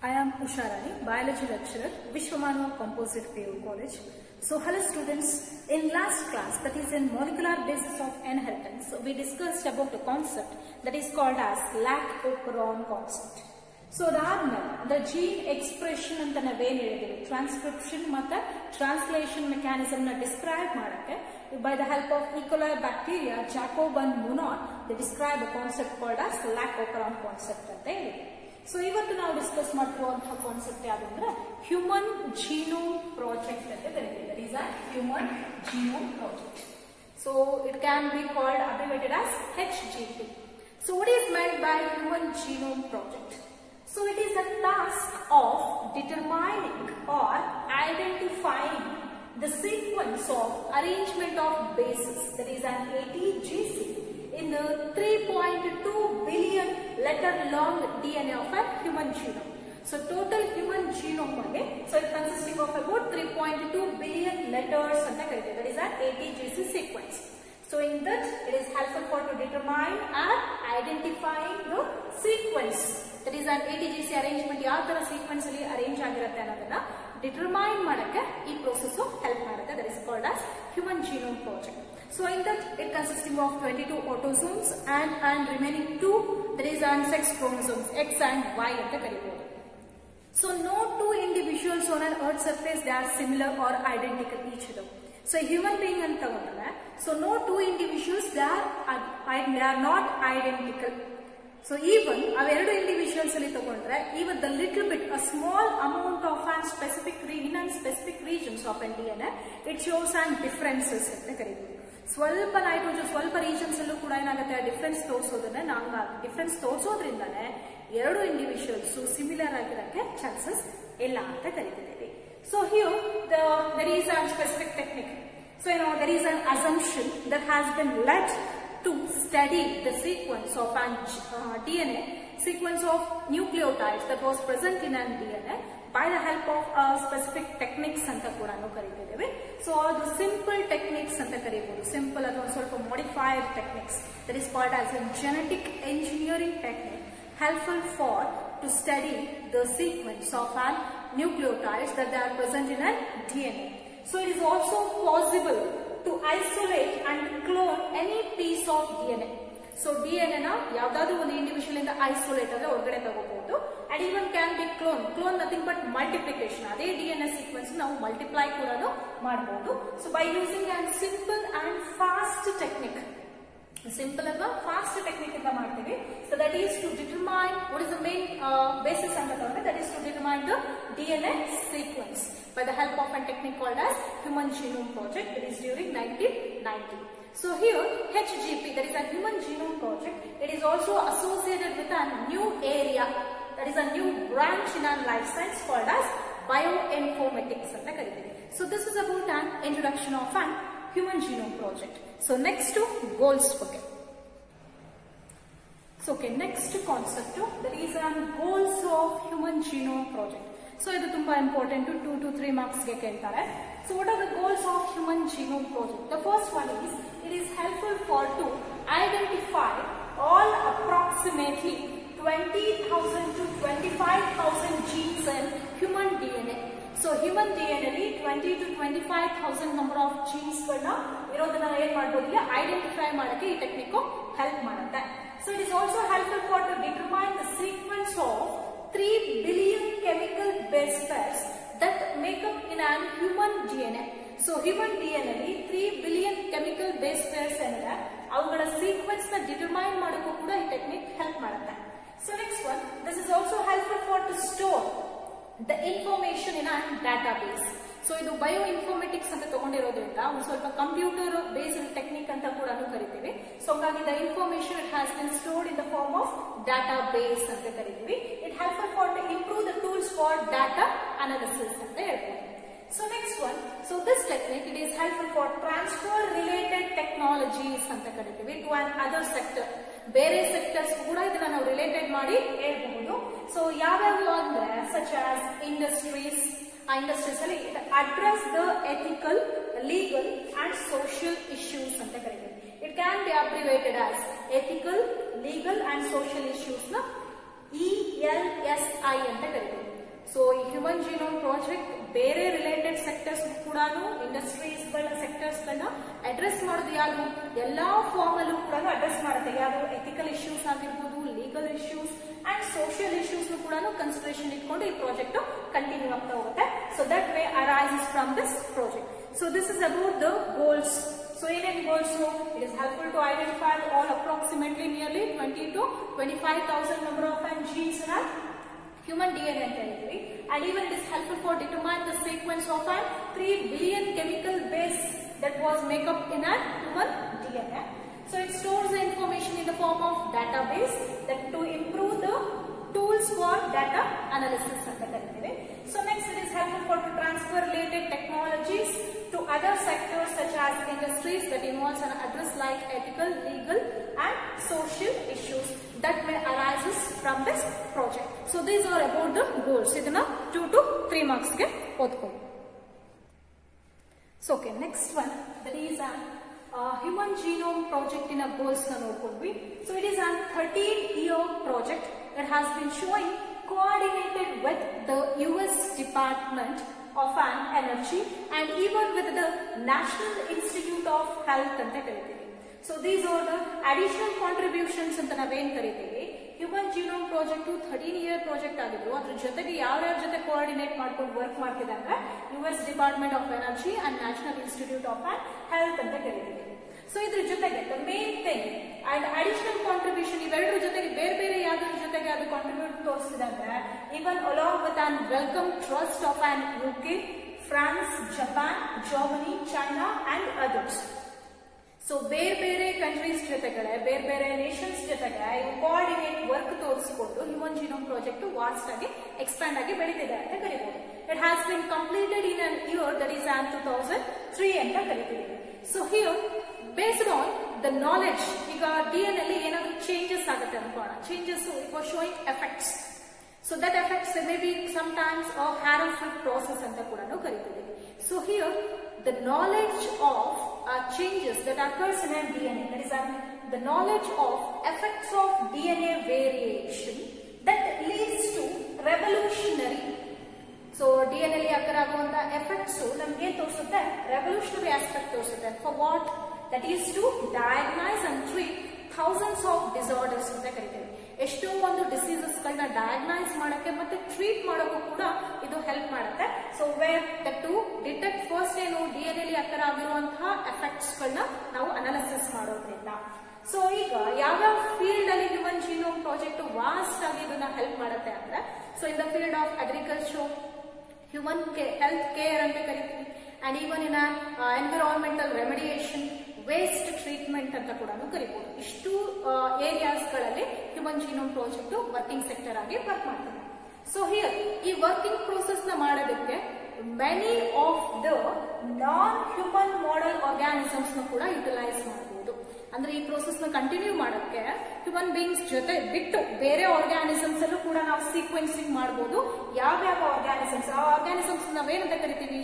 I am Usha Rani, biology lecturer, Vishwamanu Composite PU College. So hello students, in last class, that is in molecular basis of inheritance, we discussed about the concept that is called as lac-operon concept. So the gene expression and the transcription and translation mechanism describe by the help of E. coli bacteria, Jacob and Monod, they describe a concept called as lac-operon concept. So, ಇವತ್ತು ನಾವು discuss ಮಾಡ್ತಿರುವಂತಹ concept ಯಾವುದು ಅಂದ್ರೆ human genome project ಅಂತ ಕರೀತೀವಿ. That is a human genome project. So it can be called abbreviated as HGP. So what is meant by human genome project? So it is a task of determining or identifying the sequence of arrangement of bases, that is an ATGC, in the 3.2 billion letter long DNA of a human genome. So total human genome so it consisting of about 3.2 billion letters and that is an ATGC sequence. So in that it is helpful for to determine and identifying the sequence, that is an ATGC arrangement yaatara sequence alli arrange agirutte annadana determine madake ee process help madutte. That is called as human genome project. So in that it consisting of 22 autosomes and remaining 2, that is on sex chromosomes X and Y anta karibodu. So no two individuals on an earth surface they are similar or identical each other. So human being anta tagondre, so no two individuals they are not identical. So even averadu individuals alli tagondre, even the little bit a small amount of an specific regions of an DNA, it shows an differences anta karibodu. ಸ್ವಲ್ಪ nitrogen ಸ್ವಲ್ಪ regions ಅಲ್ಲೂ ಕೂಡ ಏನಾಗುತ್ತೆ difference ತೋರಿಸೋದನ್ನ ನಾವು difference ತೋರಿಸೋದ್ರಿಂದಾನೆ ಎರಡು individuals similar ಆಗಿರಕ್ಕೆ chances ಇಲ್ಲ ಅಂತ ಕರೀತಿದ್ದೀವಿ. So here there is a specific technique. So there is an assumption that has been led to study the sequence of an DNA, sequence of nucleotides that was present in an DNA by the help of specific techniques anta kuda ನಾವು ಕರೀತಿದ್ದೇವೆ. So the simple techniques anta ಕರೀಬಹುದು, simple ಅಥವಾ ಸ್ವಲ್ಪ modified techniques, that is called as a genetic engineering technique, helpful for to study the sequence of an nucleotides that they are present in a DNA. So it is also possible to isolate and clone any piece of DNA. So DNA na yavadadu one individual inda isolate ade ಹೊರಗಡೆ ತಗೋಬಹುದು, and even can be clone nothing but multiplication. ಅದೇ DNA sequence ನಾವು multiply ಕೂಡ ಮಾಡಬಹುದು. So by using a simple and fast technique, simple and fast technique ಇಂದ ಮಾಡ್ತೀವಿ. So that is to determine what is the main basis ಅಂತ ತಗೊಂಡ್ರೆ, that is to determine the DNA sequence by the help of a technique called as human genome project. It is during 1990. So here HGP, that is a human genome project, it is also associated with a new area, that is a new branch in our life science called as bioinformatics anta ಕರೀತೀವಿ. So this is about an introduction of an human genome project. So next to goals ಬಗ್ಗೆ. So okay, next concept that is on goals of human genome project. So ಇದು ತುಂಬಾ important, 2 to 3 marks ಗೆ ಕೇಳ್ತಾರೆ. So what are the goals of human genome project? The first one is it is helpful for to identify all approximately 20,000 to 25,000 genes in human DNA. So human DNA ಅಲ್ಲಿ 20 to 25,000 number of genes ಗಳನ್ನ ಇರೋದನ್ನ ಏನ್ ಮಾಡಬಹುದು, identify ಮಾಡಕ್ಕೆ ಈ technique help ಮಾಡುತ್ತೆ. So it is also helpful for to determine the sequence of 3 billion chemical base pairs that make up in an human DNA. So human DNA ಅಲ್ಲಿ 3 billion chemical base pairs ಏನಿದೆ ಅವುಗಳ sequence ನ determine ಮಾಡೋಕ್ಕೂ ಕೂಡ ಈ technique help ಮಾಡುತ್ತೆ. So next one, this is also helpful for to store the information in a database. So ಇದು bio informatics ಅಂತ ತಗೊಂಡಿರೋದ್ರಿಂದ ಒಂದು ಸ್ವಲ್ಪ ಕಂಪ್ಯೂಟರ್ ಬೇಸ್ಡ್ ಟೆಕ್ನಿಕ್ ಅಂತ ಕೂಡ ಕರಿತೀವಿ. ಸೊ ಹಾಗಾಗಿ the information it has been stored in the form of database ಅಂತ ಕರಿತೀವಿ. It helpful for to improve the tools for data analysis ಅಂತ ಹೇಳ್ತೀವಿ. So next one, so this technique it is helpful for transfer related technologies ಅಂತ ಕರಿತೀವಿ to an other sector. ಬೇರೆ sectors ಕೂಡ ಇದನ್ನ ನಾವು ರಿಲೇಟೆಡ್ ಮಾಡಿ ಹೇಳ್ಬಹುದು. ಸೊ ಯಾವ್ಯಾವ ಅಂದ್ರೆ such as industries ಅಲ್ಲಿ address the ethical, legal and social issues ಅಂತ ಕರೀತೀವಿ. It can be abbreviated as ethical, legal and social issues ನ ELSI ಅಂತ ಕರೀತೀವಿ. ಸೊ ಈ ಹ್ಯೂಮನ್ ಜೀನೋಮ್ ಪ್ರಾಜೆಕ್ಟ್ ಬೇರೆ ರಿಲೇಟೆಡ್ ಸೆಕ್ಟರ್ಸ್ ಕೂಡ ಇಂಡಸ್ಟ್ರೀಸ್ ಸೆಕ್ಟರ್ಸ್ ಗಳನ್ನ ಅಡ್ರೆಸ್ ಮಾಡೋದು ಯಾವುದು ಎಲ್ಲಾ ಫಾರ್ಮ್ ಅಲ್ಲೂ ಕೂಡ ಅಡ್ರೆಸ್ ಮಾಡುತ್ತೆ. ಯಾವುದು ಎಥಿಕಲ್ ಇಶ್ಯೂಸ್ ಆಗಿರ್ಬೋದು, legal issues and social issues ಕೂಡ ಕನ್ಸಿಡರೇಷನ್ ಇಟ್ಕೊಂಡು ಈ ಪ್ರಾಜೆಕ್ಟ್ ಕಂಟಿನ್ಯೂ ಆಗ್ತಾ ಹೋಗುತ್ತೆ. So that way arises from this project. So this is about the goals. So in goals, it is helpful to identify all approximately nearly 20 to 25,000 number of genes in our human DNA ಅಂತ ಹೇಳ್ತೀವಿ. And even it is helpful for determine the sequence of a 3 billion chemical base that was make up in our human DNA. So it stores the information in the form of database that to improve the tools for data analysis ಅಂತ ಕರೀತೀವಿ. So next it is helpful for to transfer related technologies to other sectors such as industries that involves an address like ethical, legal and social issues that may arises from this project. So these are about the goals. Idana 2 to 3 marks ge odkondi. So okay, next one, that is a human genome project in a goals na nodkondvi. So it is a 13-year project that has been showing coordinated with the US Department of Energy and even with the National Institute of Health anta karithivi. So these are the additional contributions anta naven karithivi. Human Genome Project 13-year project ಆಗಿದ್ರು. ಅದ್ರ ಜೊತೆಗೆ ಯಾರ್ಯಾರ ಜೊತೆ coordinate ಮಾಡ್ಕೊಂಡು work ಮಾಡ್ತಿದ್ದಾರೆ US Department of Energy and National Institute of Health ಅಂತ ಕರೀತೀವಿ. So ಇದ್ರ ಜೊತೆಗೆ the main thing and additional contribution ಇವೆರಡರ ಜೊತೆಗೆ ಬೇರೆ ಬೇರೆ ಯಾವ್ದ್ರ ಜೊತೆಗೆ ಅದು ಕಾಂಟ್ರಿಬ್ಯೂಟ್ ತೋರಿಸಿದೆ ಅಂದ್ರೆ even along with an welcome trust of an UK, France, Japan, Germany, China and others. So ಬೇರೆ ಬೇರೆ ಕಂಟ್ರೀಸ್ ಜೊತೆಗೆ ಬೇರೆ ಬೇರೆ ನೇಷನ್ಸ್ ಜೊತೆಗೆ ಕೋಆರ್ಡಿನೇಟ್ ವರ್ಕ್ ತೋರಿಸಿಕೊಂಡು ಹ್ಯೂಮನ್ ಜೀನೋಮ್ ಪ್ರಾಜೆಕ್ಟ್ ವಾಸ್ಟ್ ಆಗಿ ಎಕ್ಸ್ಪ್ಯಾಂಡ್ ಆಗಿ ಬೆಳೀತಿದೆ ಅಂತ ಕರೀಬಹುದು. It has been completed in an year that is 2003 ಅಂತ ಕರೀತೀವಿ. So here based on the knowledge, ಈಗ DNA ಅಲ್ಲಿ ಏನಾದ್ರು ಚೇಂಜಸ್ ಆಗುತ್ತೆ ಅನ್ಕೋಣ. Changes it was showing effects. So that effects may be sometimes harmful process ಅಂತ ಕೂಡ ಕರೀತೀವಿ. So here the knowledge of changes that occurs in DNA, that is the knowledge of effects of DNA variation that leads to revolutionary. So DNA ಅಲ್ಲಿ occur ಆಗುವಂತ effects ನಮಗೆ ತೋರಿಸುತ್ತೆ revolutionary aspect ತೋರಿಸುತ್ತೆ. For what? That is to diagnose and treat thousands of disorders ಅಂತ ಕರೀತೀವಿ. ಎಷ್ಟೋ ಒಂದು diseases ಗಳನ್ನ ಡಯಾಗ್ನೈಸ್ ಮಾಡಕ್ಕೆ ಮತ್ತೆ ಟ್ರೀಟ್ ಮಾಡೋಕ್ಕೂ ಕೂಡ ಇದು ಹೆಲ್ಪ್ ಮಾಡುತ್ತೆ. So where to detect first ಏನು DNA ಅಲ್ಲಿ ಅಕ್ಕರ್ ಆಗಿರುವಂತಹ ಎಫೆಕ್ಟ್ಸ್ ಗಳನ್ನ ನಾವು ಅನಾಲಿಸಿಸ್ ಮಾಡೋದ್ರಿಂದ. ಸೊ ಈಗ ಯಾವ್ಯಾವ ಫೀಲ್ಡ್ ಅಲ್ಲಿ ಹ್ಯೂಮನ್ ಜೀನೋಮ್ ಪ್ರಾಜೆಕ್ಟ್ ವಾಸ್ಟ್ ಆಗಿ ಇದನ್ನ ಹೆಲ್ಪ್ ಮಾಡುತ್ತೆ ಅಂದ್ರೆ, so in the field of agriculture, human health care ಅಂತ ಕರಿತೀವಿ, and even in environmental remediation, waste treatment ಅಂತ ಕೂಡ ಕರಿಬಹುದು. ಇಷ್ಟು ಏರಿಯಾಸ್ ಗಳಲ್ಲಿ human genome project working sector ಆಗಿ ವರ್ಕ್ ಮಾಡ್ತಾರೆ. ಸೊ ಹಿಯರ್ ಈ ವರ್ಕಿಂಗ್ ಪ್ರೋಸೆಸ್ ನ ಮಾಡೋದಕ್ಕೆ many of the non human model organisms ನ ಕೂಡ ಯುಟಿಲೈಸ್ ಮಾಡಬಹುದು. ಅಂದ್ರೆ ಈ ಪ್ರೋಸೆಸ್ ನ ಕಂಟಿನ್ಯೂ ಮಾಡಕ್ಕೆ ಹ್ಯೂಮನ್ ಬೀಯಿಂಗ್ಸ್ ಜೊತೆ ಬಿಟ್ಟು ಬೇರೆ ಆರ್ಗಾನಿಸಮ್ಸ್ ಅಲ್ಲೂ ಕೂಡ ನಾವು ಸೀಕ್ವೆನ್ಸಿಂಗ್ ಮಾಡಬಹುದು. ಯಾವ್ಯಾವ ಆರ್ಗಾನಿಸಮ್ಸ್, ಆ ಆರ್ಗಾನಿಸಮ್ಸ್ ನಾವೇನಂತ ಕರಿತೀವಿ?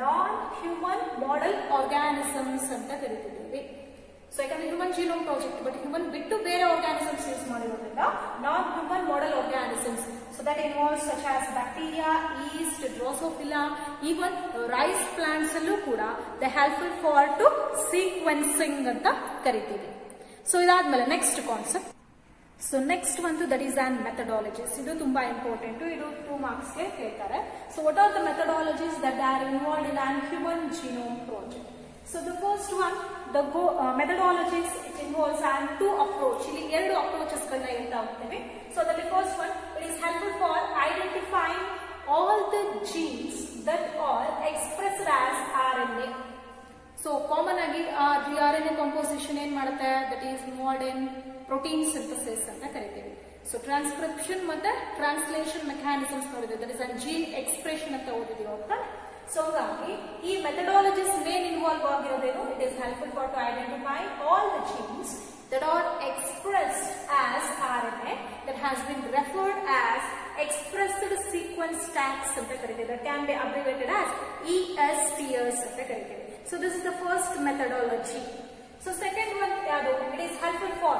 ನಾನ್ ಹ್ಯೂಮನ್ ಮಾಡೆಲ್ ಆರ್ಗಾನಿಸಮ್ಸ್ ಅಂತ ಕರಿತಿದ್ದೀವಿ. ಸೊ ಯಾಕಂದ್ರೆ human genome project but human ಬಿಟ್ಟು ಬೇರೆ ಆರ್ಗಾನಿಸಮ್ಸ್ ಯೂಸ್ ಮಾಡಿರೋದ್ರಿಂದ non human model organisms. So that involves such as bacteria, yeast, drosophila, even rice plants ಅಲ್ಲೂ ಕೂಡ the helpful for to sequencing ಅಂತ ಕರಿತೀವಿ. ಸೊ ಇದಾದ್ಮೇಲೆ ನೆಕ್ಸ್ಟ್ ಕಾನ್ಸೆಪ್ಟ್. ಸೊ ನೆಕ್ಸ್ಟ್ ಒಂದು that is on methodologies. ಇದು ತುಂಬಾ important. ಇದು 2 marks ಗೆ ಕೇಳ್ತಾರೆ. So what are the methodologies that are involved in on human genome project? So the first one, the methodologies it involves on 2 approach. ಇಲ್ಲಿ 2 approaches ಗಳನ್ನ ಹೇಳ್ತಾ ಹೋಗ್ತೇವೆ. ಸೊ ದಲ್ಲಿ first one, it is helpful for identifying all the genes that are expressed as RNA. So common ಆಗಿ RNA composition ಏನ್ ಮಾಡುತ್ತೆ? That is involved in protein synthesis ಅಂತ ಕರಿತೀವಿ. ಸೊ ಟ್ರಾನ್ಸ್ಕ್ರಿಪ್ಷನ್ ಮತ್ತೆ ಟ್ರಾನ್ಸ್ಲೇಷನ್ ಮೆಕ್ಯಾನಿಸಮ್ಸ್ ನೋಡಿದ್ವಿ. ದಟ್ ಇಸ್ ಜೀನ್ ಎಕ್ಸ್ಪ್ರೆಷನ್ ಅಂತ ಓದಿದೀವಿ ಅಂತ. ಸೊ ಹಾಗಾಗಿ ಈ ಮೆಥಡಾಲಜೀಸ್ ಮೇನ್ ಇನ್ವಾಲ್ವ್ ಆಗಿರೋದೇನು? It is helpful for to identify all the genes that are expressed as RNA that has been referred as expressed sequence tags ಅಂತ ಕರೀತೀವಿ. that can be abbreviated as ESTs ಅಂತ ಕರೀತೀವಿ. So this is the first methodology. So second one, it is helpful for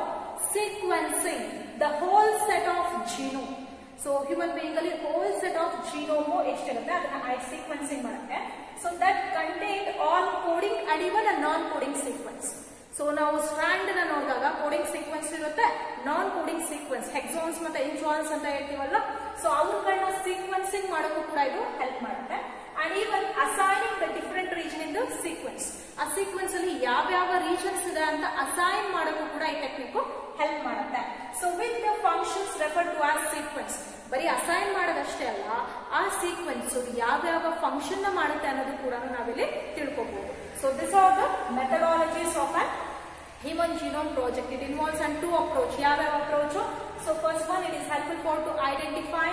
sequencing the whole set of genome. So human being ಅಲ್ಲಿ hole set of genome ಎಷ್ಟಿರುತ್ತೆ ಅದನ್ನ sequencing ಮಾಡುತ್ತೆ. So that contain all coding and even a non coding sequence. So ನಾವು strand ನ ನೋಡಿದಾಗ coding sequence ಇರುತ್ತೆ, ನಾನ್ coding sequence ಹೆಕ್ಸಾನ್ಸ್ ಮತ್ತೆ introns ಅಂತ ಹೇಳ್ತೀವಲ್ಲ, ಸೊ ಅವುಗಳನ್ನ ಸೀಕ್ವೆನ್ಸಿಂಗ್ ಮಾಡೋಕ್ಕೂ ಕೂಡ ಇದು ಹೆಲ್ಪ್ ಮಾಡುತ್ತೆ. And even assigning the different region in the sequence, ಆ ಸೀಕ್ವೆನ್ಸ್ ಅಲ್ಲಿ ಯಾವ ರೀಜನ್ಸ್ ಇದೆ ಅಂತ ಅಸೈನ್ ಮಾಡೋಕ್ಕೂ ಕೂಡ ಈ ಟೆಕ್ನಿಕ್ ಹೆಲ್ಪ್ ಮಾಡುತ್ತೆ. So with the functions refer to as sequence, ಬರೀ ಅಸೈನ್ ಮಾಡೋದಷ್ಟೇ ಅಲ್ಲ, ಆ ಸೀಕ್ವೆನ್ಸ್ ಯಾವ ಫಂಕ್ಷನ್ ನ ಮಾಡುತ್ತೆ ಅನ್ನೋದು ಕೂಡ ನಾವಿಲ್ಲಿ ತಿಳ್ಕೊಬಹುದು. So this are the methodologies of an Human Genome Project. It involves and two approach. ಯಾವ approach? So first one, it is helpful for to identify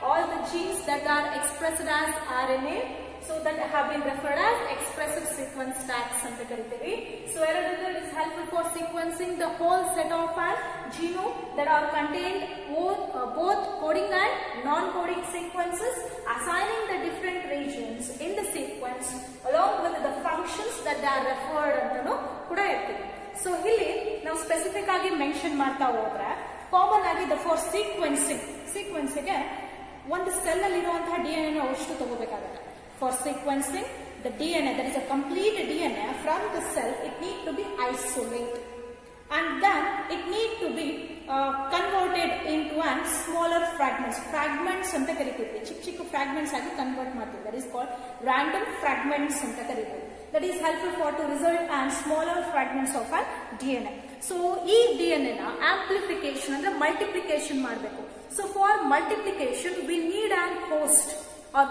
all the genes that are expressed as RNA. So that have been referred as expressive sequence tags ಅಂತ ಕರಿತೀವಿ. So ಎರಡನೇದು, it is helpful for sequencing the whole set of an genome that are contained both coding and non-coding sequences, assigning the different regions in the sequence along with the functions that they are referred ಅಂತನೂ ಕೂಡ ಇರ್ತೀವಿ. So ಇಲ್ಲಿ ನಾವು specific ಆಗಿ mention ಮಾಡ್ತಾ ಹೋದ್ರೆ, common ಆಗಿ for ಸೀಕ್ವೆನ್ಸಿಗೆ ಒಂದು ಸೆಲ್ ಅಲ್ಲಿ ಇರುವಂತಹ DNA ನಾವು ಅಷ್ಟು ತಗೋಬೇಕಾಗುತ್ತೆ. For sequencing the DNA, that is a complete DNA from the cell, it need to be isolate and then it need to be converted into an smaller fragments ಅಂತ ಕರಿತೀವಿ. ಚಿಕ್ಕ fragments ಆಗಿ convert ಮಾಡ್ತೀವಿ. That is called random fragments ಅಂತ ಕರಿತೀವಿ. That is helpful for to result and smaller fragments of our DNA. So ಈ DNA ನ amplification ಅಂದ್ರೆ multiplication ಮಾಡಬೇಕು. So for multiplication we need an host or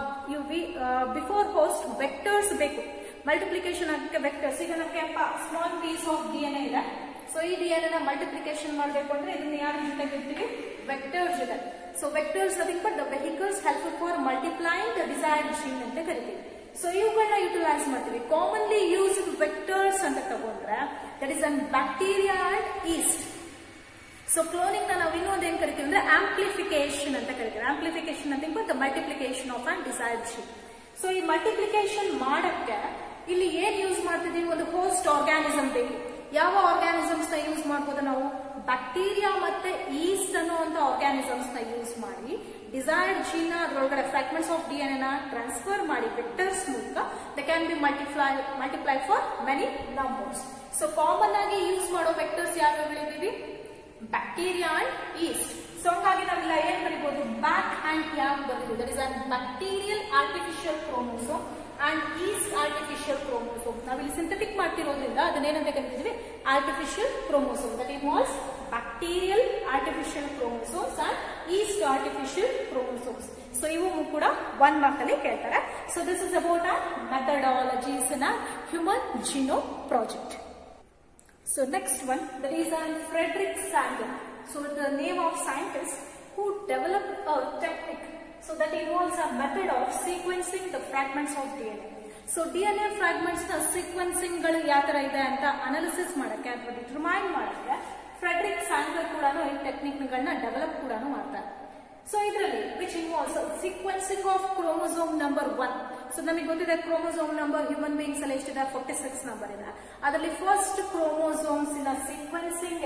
before host vectors ಬೇಕು. Multiplication ಆಗಕ್ಕೆ vectors, ಈಗ ನಮಗೆ ಸ್ಮಾಲ್ ಪೀಸ್ ಆಫ್ DNA ಇದೆ. So ಈ DNA ನ ಮಲ್ಟಿಪ್ಲಿಕೇಶನ್ ಮಾಡಬೇಕು ಅಂದ್ರೆ ಇದನ್ನ ಯಾರ ಜೊತೆಗೆ ಇರ್ತೀವಿ? ವೆಕ್ಟರ್ಸ್ ಇದೆ. So vectors nothing but the vehicles helpful for multiplying the desired gene ಅಂತ ಕರಿತೀವಿ. ಸೊ ಇವುಗಳನ್ನ ಯುಟಿಲೈಸ್ ಮಾಡ್ತೀವಿ. ಕಾಮನ್ಲಿ ಯೂಸ್ಡ್ ವೆಕ್ಟರ್ಸ್ ಅಂತ ತಗೊಂಡ್ರೆ that is an bacteria and yeast. So cloning ನಾವು ಇನ್ನೊಂದು ಏನ್ ಕರಿತೀವಿ ಅಂದ್ರೆ ಆಂಪ್ಲಿಫಿಕೇಶನ್ ಅಂತ ಕರಿತೀವಿ. Amplification nothing but the multiplication of an desired gene. So ಈ ಮಲ್ಟಿಪ್ಲಿಕೇಶನ್ ಮಾಡಕ್ಕೆ ಇಲ್ಲಿ ಏನ್ ಯೂಸ್ ಮಾಡ್ತಿದೀವಿ? ಒಂದು ಹೋಸ್ಟ್ ಆರ್ಗ್ಯಾನಿಸಮ್ ಬೇಕು. ಯಾವ ಆರ್ಗ್ಯಾನಿಸಮ್ಸ್ ನ ಯೂಸ್ ಮಾಡಬಹುದು ನಾವು? ಬ್ಯಾಕ್ಟೀರಿಯಾ ಮತ್ತೆ ಈಸ್ಟ್ ಅನ್ನುವಂತ ಆರ್ಗ್ಯಾನಿಸಮ್ಸ್ ನ ಯೂಸ್ ಮಾಡಿ ಡಿಸೈರ್ಡ್ ಜೀನ್ ಅದರೊಳಗಡೆ ಫ್ರಾಗ್ಮೆಂಟ್ಸ್ ಆಫ್ DNA ನ ಟ್ರಾನ್ಸ್ಫರ್ ಮಾಡಿ ವೆಕ್ಟರ್ಸ್ ಮೂಲಕ they can be multiply for many numbers. So common ಆಗಿ ಯೂಸ್ ಮಾಡೋ ವೆಕ್ಟರ್ಸ್ ಯಾವ್ಯಾವ ಹೇಳಿದೀವಿ? Bacteria and yeast. ಸೊ ಹಂಗಾಗಿ ನಾವೆಲ್ಲ ಏನ್ ಬರೀಬಹುದು? ಬ್ಯಾಕ್ ಅಂಡ್ ಯಾಕ್ ಬರೀಬಹುದು. That is an bacterial artificial chromosome and yeast artificial chromosome. ನಾವಿಲ್ಲಿ ಸಿಂಥೆಟಿಕ್ ಮಾಡ್ತಿರೋದ್ರಿಂದ ಅದನ್ನೇನಂತ ಕರಿತೀವಿ? Artificial chromosome. That involves bacterial artificial chromosomes and yeast artificial chromosomes. So ಇವು ಕೂಡ 1 ಮಾರ್ಕ್ ಅಲ್ಲಿ ಕೇಳ್ತಾರೆ. ಸೊ ದಿಸ್ ಇಸ್ ಅಬೌಟ್ ಆ methodologies in human genome project. So next one, that is Frederick Sanger. So the name of scientist who developed a technique, so that involves a method of sequencing the fragments of DNA. So DNA fragments na sequencing ಗಳು ಯಾವ ತರ ಇದೆ ಅಂತ analysis ಮಾಡಕ್ಕೆ ಅಥವಾ determine ಮಾಡಕ್ಕೆ Frederick ಸ್ಯಾಂಗರ್ ಕೂಡ ಈ ಟೆಕ್ನಿಕ್ ಗಳನ್ನ ಡೆವಲಪ್ ಕೂಡ ಮಾಡ್ತಾರೆ. ಸೊ ಇದರಲ್ಲಿ which involves sequencing of chromosome number 1. So ನಮಗೆ ಗೊತ್ತಿದೆ ಕ್ರೋಮೋಸೋಮ್ ನಂಬರ್ ಹ್ಯೂಮನ್ ಬೀಯಿಂಗ್ಸ್ ಅಲ್ಲಿ ಎಷ್ಟಿದೆ? 46 ನಂಬರ್ ಇದೆ. ಅದರಲ್ಲಿ first chromosomes in sequencing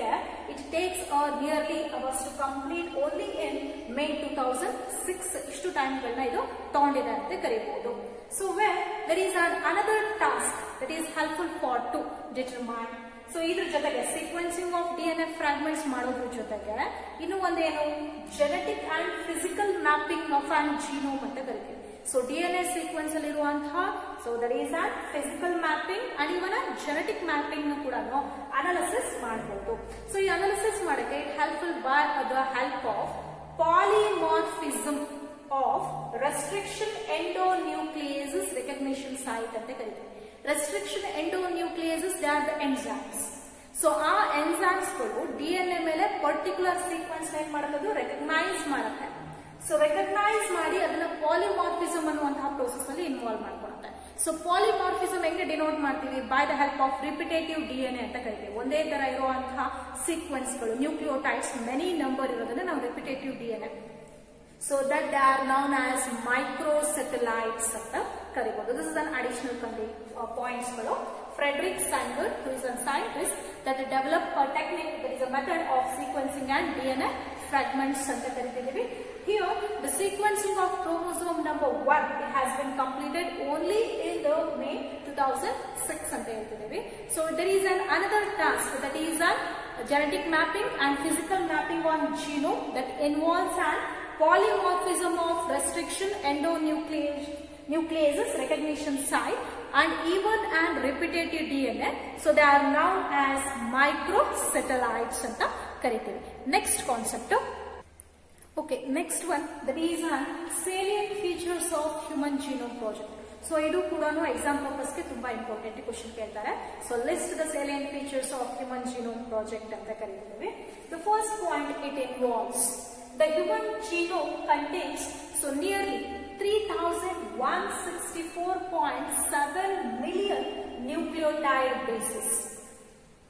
it takes nearly hours to complete only in May 2006. ಇಷ್ಟು ಟೈಮ್ ಗಳನ್ನ ಇದು ತಗೊಂಡಿದೆ ಅಂತ ಕರೀಬಹುದು. So where there is another task that is helpful for to determine. So ಇದ್ರ ಜೊತೆಗೆ ಸೀಕ್ವೆನ್ಸಿಂಗ್ ಆಫ್ DNA ಫ್ರಾಗ್ಮೆಂಟ್ಸ್ ಮಾಡೋದ್ರ ಜೊತೆಗೆ ಇನ್ನು ಒಂದೇನು? Genetic and physical mapping of an genome ಅಂತ ಕರಿತೀವಿ. ಸೊ DNA ಸೀಕ್ವೆನ್ಸ್ ಅಲ್ಲಿ ಇರುವಂತಹ so that is an physical mapping and even genetic mapping ಕೂಡ ಅನಾಲಿಸಿಸ್ ಮಾಡಬಹುದು. ಸೊ ಈ ಅನಾಲಿಸಿಸ್ ಮಾಡಕ್ಕೆ it helpful by the help of polymorphism of restriction endonucleases recognition site ಅಂತ ಕರಿತೀವಿ. Restriction endonucleases they are the enzymes. So ಆ enzymes ಗಳು DNA ಮೇಲೆ particular sequence ಏನ್ ಮಾಡುತ್ತೆ? ರೆಕಗ್ನೈಸ್ ಮಾಡುತ್ತೆ. ಸೊ ರೆಕಗ್ನೈಸ್ ಮಾಡಿ ಅದನ್ನ ಪಾಲಿಮಾರ್ಫಿಸಮ್ ಅನ್ನುವಂತಹ ಪ್ರೋಸೆಸ್ ಅಲ್ಲಿ ಇನ್ವಾಲ್ವ್ ಮಾಡ್ಕೊಳುತ್ತೆ. ಸೊ ಪಾಲಿಮಾರ್ಫಿಸಮ್ ಹೆಂಗೆ ಡಿನೋಟ್ ಮಾಡ್ತೀವಿ? By the help of repetitive DNA ಅಂತ ಕರಿತೀವಿ. ಒಂದೇ ತರ ಇರುವಂತಹ ಸೀಕ್ವೆನ್ಸ್ ಗಳು ನ್ಯೂಕ್ಲಿಯೋಟೈಡ್ಸ್ ಮೆನಿ ನಂಬರ್ ಇರೋದನ್ನ ನಾವು repetitive DNA. So that they are known as microsatellites ಅಂತ ಕರೀಬಹುದು. This is an additional points below. Frederick Sanger, who is a scientist that developed a technique, that is a method of sequencing and DNA fragments ಅಂತ ಕರೀತೀವಿ. Here, the sequencing of chromosome number 1 it has been completed only in the May 2006 ಅಂತ ಹೇಳ್ತಿದ್ದೇವೆ. So there is another task that is a genetic mapping and physical mapping on genome that involves an polymorphism of restriction endonucleases recognition site and even and repetitive DNA. So they are known as microsatellites anta ಕರೀತೀವಿ. Next concept. Okay, next one that is on salient features of human genome project. So ಇದು ಕೂಡ exam purpose ಗೆ ತುಂಬಾ important question ಕೇಳ್ತಾರೆ. So list the salient features of human genome project ಅಂತ ಕರೀತೀವಿ. The first point it involves the human genome contains so nearly 3,164.7 million nucleotide bases.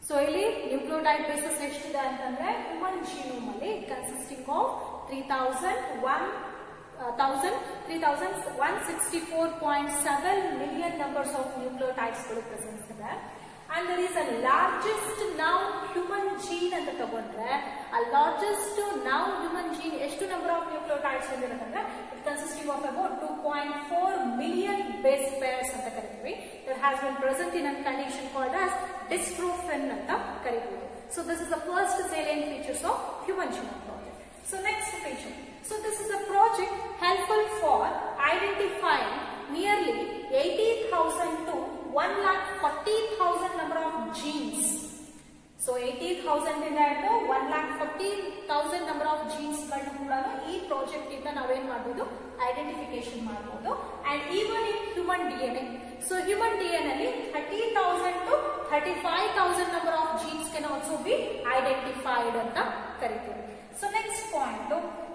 So ಇಲ್ಲಿ nucleotide basis ಎಷ್ಟಿದೆ ಅಂತಂದ್ರೆ ಹ್ಯೂಮನ್ ಜೀನೋಮ್ ಅಲ್ಲಿ consisting of 3,164.7 million numbers of nucleotides present ಇದೆ. And there is a largest now human gene ಅಂತ ತಗೊಂಡ್ರೆ a largest now human gene ಎಷ್ಟು number of nucleotides ಇರುತ್ತೆ it consisting of about 2.4 million base pairs ಅಂತ ಕರೀತೀವಿ. that has been present in a condition called as dystrophin ಅಂತ ಕರೀತೀವಿ. So this is the first salient features of human genome project. So next feature. So this is a project helpful for identifying nearly 80,000 to 1,40,000 number of genes. So 80,000 ಇಂದ ಹಿಡಿದು 1,40,000 number of genes ಗಳನ್ನು ಕೂಡ ಈ project ಇಂದ ನಾವೇನ್ ಮಾಡಬಹುದು identification ಮಾಡಬಹುದು. and even in human DNA. So human DNA ಅಲ್ಲಿ 30,000 to 35,000 number of genes can also be identified ಅಂತ ಕರೀತೀವಿ. So next point.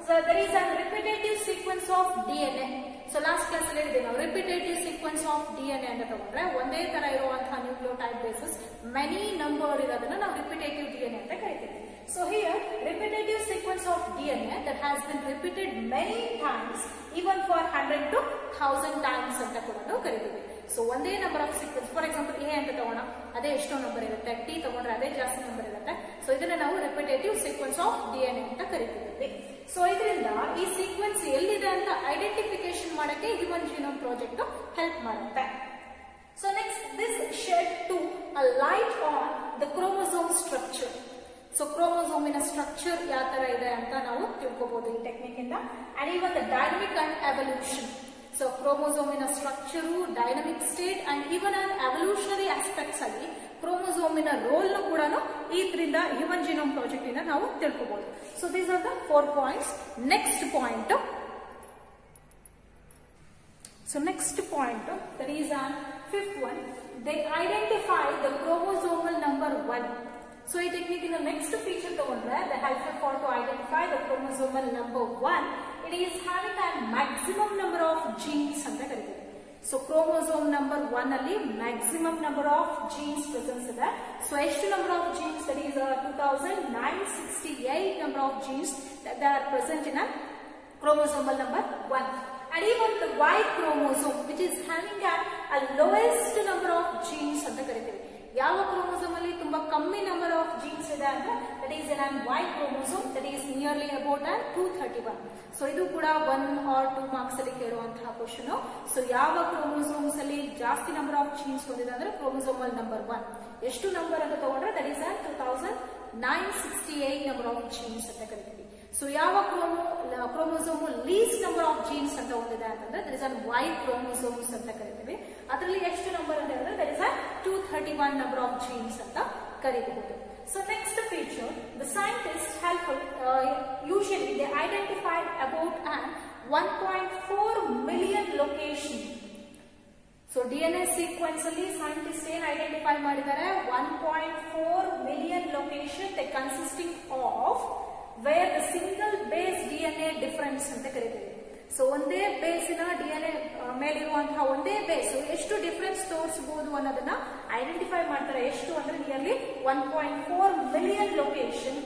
So there is a repetitive sequence of DNA. So last class ಅಲ್ಲಿ ಹೇಳಿದೆ ನಾವು repetitive sequence of DNA ಅಂತ ತಗೊಂಡ್ರೆ ಒಂದೇ ತರ ಇರುವಂತಹ ನ್ಯೂಕ್ಲಿಯೋಟೈಡ್ ಬೇಸಸ್ many number ಇರೋದನ್ನ ನಾವು repetitive DNA ಅಂತ ಕರೀತೀವಿ. So here repetitive sequence of DNA that has been repeated many times even for 100 to 1000 times ಅಂತ ಕೂಡ ನಾವು ಕರೀತೀವಿ. So ಒಂದೇ number of sequence for example A ಅಂತ ತಗೋಣ ಅದೇ ಎಷ್ಟೋ ನಂಬರ್ ಇರುತ್ತೆ, T ತಗೊಂಡ್ರೆ ಅದೇ ಜಾಸ್ತಿ ನಂಬರ್ ಇರುತ್ತೆ. ಸೊ ಇದನ್ನ ನಾವು ರಿಪಿಟೇಟಿವ್ ಸೀಕ್ವೆನ್ಸ್ ಆಫ್ DNA ಅಂತ ಕರೀತೀವಿ. ಸೊ ಇದರಿಂದ ಈ ಸೀಕ್ವೆನ್ಸ್ ಎಲ್ಲಿದೆ ಅಂತ ಐಡೆಂಟಿಫಿಕೇಶನ್ ಮಾಡಕ್ಕೆ ಹ್ಯೂಮನ್ ಜೀನೋಮ್ ಪ್ರಾಜೆಕ್ಟ್ ಹೆಲ್ಪ್ ಮಾಡುತ್ತೆ. So next this shed to a light on the chromosome structure. So ಕ್ರೋಮೋಸೋಮಿನ ಸ್ಟ್ರಕ್ಚರ್ ಯಾವ ತರ ಇದೆ ಅಂತ ನಾವು ತಿಳ್ಕೋಬಹುದು ಈ ಟೆಕ್ನಿಕ್ ಇಂದ. And even the dynamic and evolution. So ಕ್ರೋಮೋಸೋಮಿನ structure, dynamic state and even and evolutionary aspects ಅಲ್ಲಿ ಕ್ರೋಮೋಸೋಮಿನ ರೋಲ್ ನು ಕೂಡ ಇದರಿಂದ ಹ್ಯೂಮನ್ ಜೀನೋಮ್ ಪ್ರಾಜೆಕ್ಟ್ ಇಂದ ನಾವು ತಿಳ್ಕೋಬಹುದು. So these are the 4 points. Next point. So next point that is on 5th one. They identify the chromosomal number 1. So ಈ technique ಇನ ನೆಕ್ಸ್ಟ್ ಫೀಚರ್ ತಗೊಂಡ್ರೆ the helpful for to identify the chromosomal number 1. It is having a maximum number of genes ಅಂತ ಕರೀತೀವಿ. So chromosome number 1 ಅಲ್ಲಿ maximum number of genes presence ಇದೆ. So ಎಷ್ಟು number of genes? That is 2,968 number of genes that are present in a chromosomal number 1. And even the Y chromosome which is having a lowest number of genes ಅಂತ ಕರೀತೀವಿ. ಯಾವ chromosome ಅಲ್ಲಿ ತುಂಬಾ ಕಮ್ಮಿ number of jeans ಇದೆ ಅಂದ್ರೆ that is N Y chromosome that is nearly about 231. So ಇದು ಕೂಡ 1 or 2 ಮಾರ್ಕ್ಸ್ ಅಲ್ಲಿ ಕೇಳುವಂತಹ ಕ್ವಶನ್. ಸೊ ಯಾವ ಕ್ರೋಮೋಸೋಮ್ಸ್ ಅಲ್ಲಿ ಜಾಸ್ತಿ ನಂಬರ್ ಆಫ್ ಜೀನ್ಸ್ ಹೊಂದಿದೆ ಅಂದ್ರೆ ಕ್ರೋಮೋಸೋಮಲ್ ನಂಬರ್ 1. ಎಷ್ಟು ನಂಬರ್ ಅಂತ ತಗೊಂಡ್ರೆ that is 2,968 number of jeans ಅಂತ ಕರಿತೀವಿ. ಸೊ ಯಾವ chromosome least number of jeans ಅಂತ ಹೊಂದಿದೆ ಅಂತಂದ್ರೆ ದಟ್ ಇಸ್ Y ಕ್ರೋಮೋಸೋಮ್ಸ್ ಅಂತ ಕರಿತೀವಿ. ಅದರಲ್ಲಿ ಎಷ್ಟು ನಂಬರ್ ಅಂತ ಹೇಳಿದ್ರೆ that is 231 number of jeans ಅಂತ ಕರೀಬಹುದು. So next feature, the scientists usually they identify about 1.4 million location. So DNA sequence ಅಲ್ಲಿ scientists ಏನ್ ಐಡೆಂಟಿಫೈ ಮಾಡಿದ್ದಾರೆ 1.4 million location they consisting of where the single base DNA difference ಅಂತ ಕರೀತೀವಿ. So ಒಂದೇ ಬೇಸಿನ DNA ಮೇಲಿರುವಂತಹ ಒಂದೇ base ಎಷ್ಟು difference ತೋರಿಸಬಹುದು ಅನ್ನೋದನ್ನ ಐಡೆಂಟಿಫೈ ಮಾಡ್ತಾರೆ. ಎಷ್ಟು ಅಂದ್ರೆ nearly 1.4 million location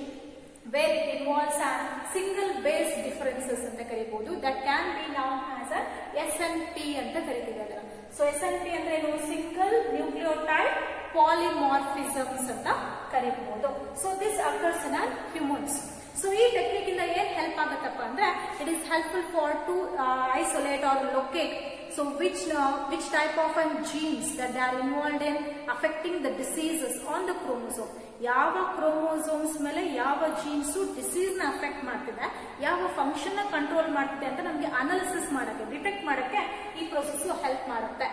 where it involves a single base differences ಅಂತ ಕರೀಬಹುದು. That can be known as a SNP ಅಂತ ಕರಿತೀವಿ ಅದನ್ನ. ಸೊ SNP ಅಂದ್ರೆ ಏನು? ಸಿಂಗಲ್ ನ್ಯೂಕ್ಲಿಯೋಟೈಡ್ ಪಾಲಿಮಾರ್ಫಿಸಮ್ಸ್ ಅಂತ ಕರೀಬಹುದು. So this occurs in humans. So ಈ ಟೆಕ್ನಿಕ್ ಇಂದ ಏನ್ ಹೆಲ್ಪ್ ಆಗುತ್ತಪ್ಪ ಅಂದ್ರೆ it is helpful for to isolate or locate so which type of genes that they are involved in affecting the diseases on the chromosome. ಯಾವ chromosomes ಮೇಲೆ ಯಾವ jeans disease ನ affect ಮಾಡ್ತಿದೆ, ಯಾವ ಫಂಕ್ಷನ್ ನ ಕಂಟ್ರೋಲ್ ಮಾಡ್ತಿದೆ ಅಂತ ನಮಗೆ ಅನಾಲಿಸಿಸ್ ಮಾಡಕ್ಕೆ, ಡಿಟೆಕ್ಟ್ ಮಾಡಕ್ಕೆ ಈ ಪ್ರೊಸೆಸ್ ಹೆಲ್ಪ್ ಮಾಡುತ್ತೆ.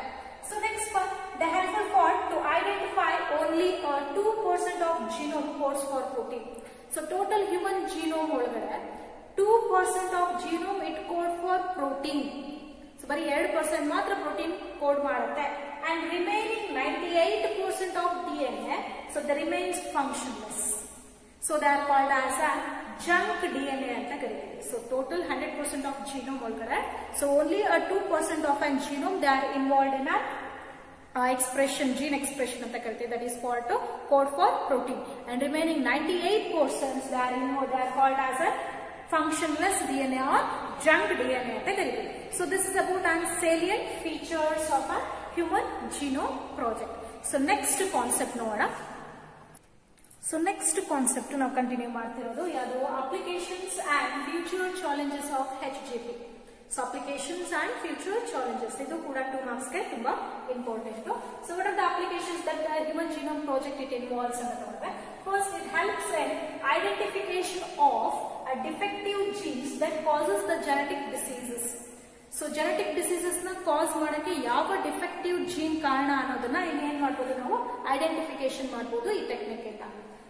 So next one, the helpful for to identify only 2% of genome codes for protein. So total human genome ಒಳಗಡೆ 2% of genome it code for protein. So ಬರೀ 2% ಮಾತ್ರ ಪ್ರೋಟೀನ್ ಕೋಡ್ ಮಾಡುತ್ತೆ. And remaining 98% of DNA, so the remains functionless. So they are called as a junk DNA ಅಂತ ಕರೀತೀವಿ. So total 100% of genome ಒಳಗಡೆ, so only a 2% of an genome they are involved in a expression, gene expression ಅಂತ ಕರೀತೀವಿ, that is called to code for protein. And remaining 98% they are called as a functionless DNA or junk DNA ಅಂತ ಕರೀತೀವಿ. So this is about salient features of a human genome project. So next concept ನೋಡೋಣ. So next concept ನಾವು continue ಮಾಡ್ತಿರೋದು ಯಾವುದು, applications and future challenges of HGP. So applications and future challenges, ಇದು ಕೂಡ 2 marks ಗೆ ತುಂಬಾ important. So what are the applications that the human genome project it involves ಅಂತ ನೋಡಿದ್ರೆ, first it helps in identification of a defective genes that causes the genetic diseases. So genetic diseases ನ ಕಾಸ್ ಮಾಡಕ್ಕೆ ಯಾವ defective gene ಕಾರಣ ಅನ್ನೋದನ್ನ ಏನ್ ಮಾಡಬಹುದು, ನಾವು ಐಡೆಂಟಿಫಿಕೇಶನ್ ಮಾಡಬಹುದು ಈ ಟೆಕ್ನಿಕ್ ಇಂದ.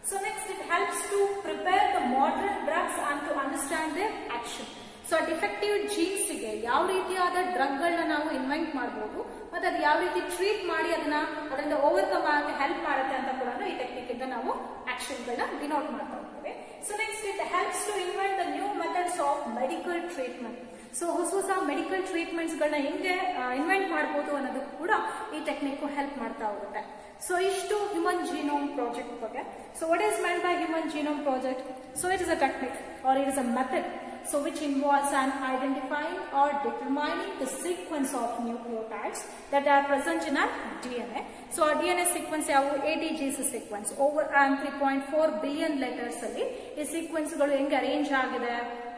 So next it helps to prepare the modern drugs and to understand their action. So defective genes ಗೆ ಯಾವ ರೀತಿಯಾದ ಡ್ರಗ್ ಗಳನ್ನ ನಾವು ಇನ್ವೆಂಟ್ ಮಾಡಬಹುದು, ಮತ್ತೆ ಅದು ಯಾವ ರೀತಿ ಟ್ರೀಟ್ ಮಾಡಿ ಅದರಿಂದ ಓವರ್ಕಮ್ ಆಗಕ್ಕೆ ಹೆಲ್ಪ್ ಮಾಡುತ್ತೆ ಅಂತ ಕೂಡ ಈ ಟೆಕ್ನಿಕ್ ಇಂದ ನಾವು ಆಕ್ಷನ್ ಗಳನ್ನ ಡಿನೋಟ್ ಮಾಡ್ತಾ ಹೋಗ್ತೇವೆ. So next it helps to invent the new methods of medical treatment. So ಹೊಸ ಮೆಡಿಕಲ್ ಟ್ರೀಟ್ಮೆಂಟ್ಸ್ ಗಳನ್ನ ಹೆಂಗೆ ಇನ್ವೆಂಟ್ ಮಾಡಬಹುದು ಅನ್ನೋದು ಕೂಡ ಈ ಟೆಕ್ನಿಕ್ ಹೆಲ್ಪ್ ಮಾಡ್ತಾ ಹೋಗುತ್ತೆ. ಸೊ ಇಷ್ಟು ಹ್ಯೂಮನ್ ಜೀನೋಮ್ ಪ್ರಾಜೆಕ್ಟ್ ಬಗ್ಗೆ. So what is meant by human genome project? So it is a technique or it is a method so which involves an identifying or determining the sequence of nucleotides that are present in our DNA. So our DNA sequence yavu ATGC sequence over 3.4 billion letters alli ee sequence galu henge arrange agide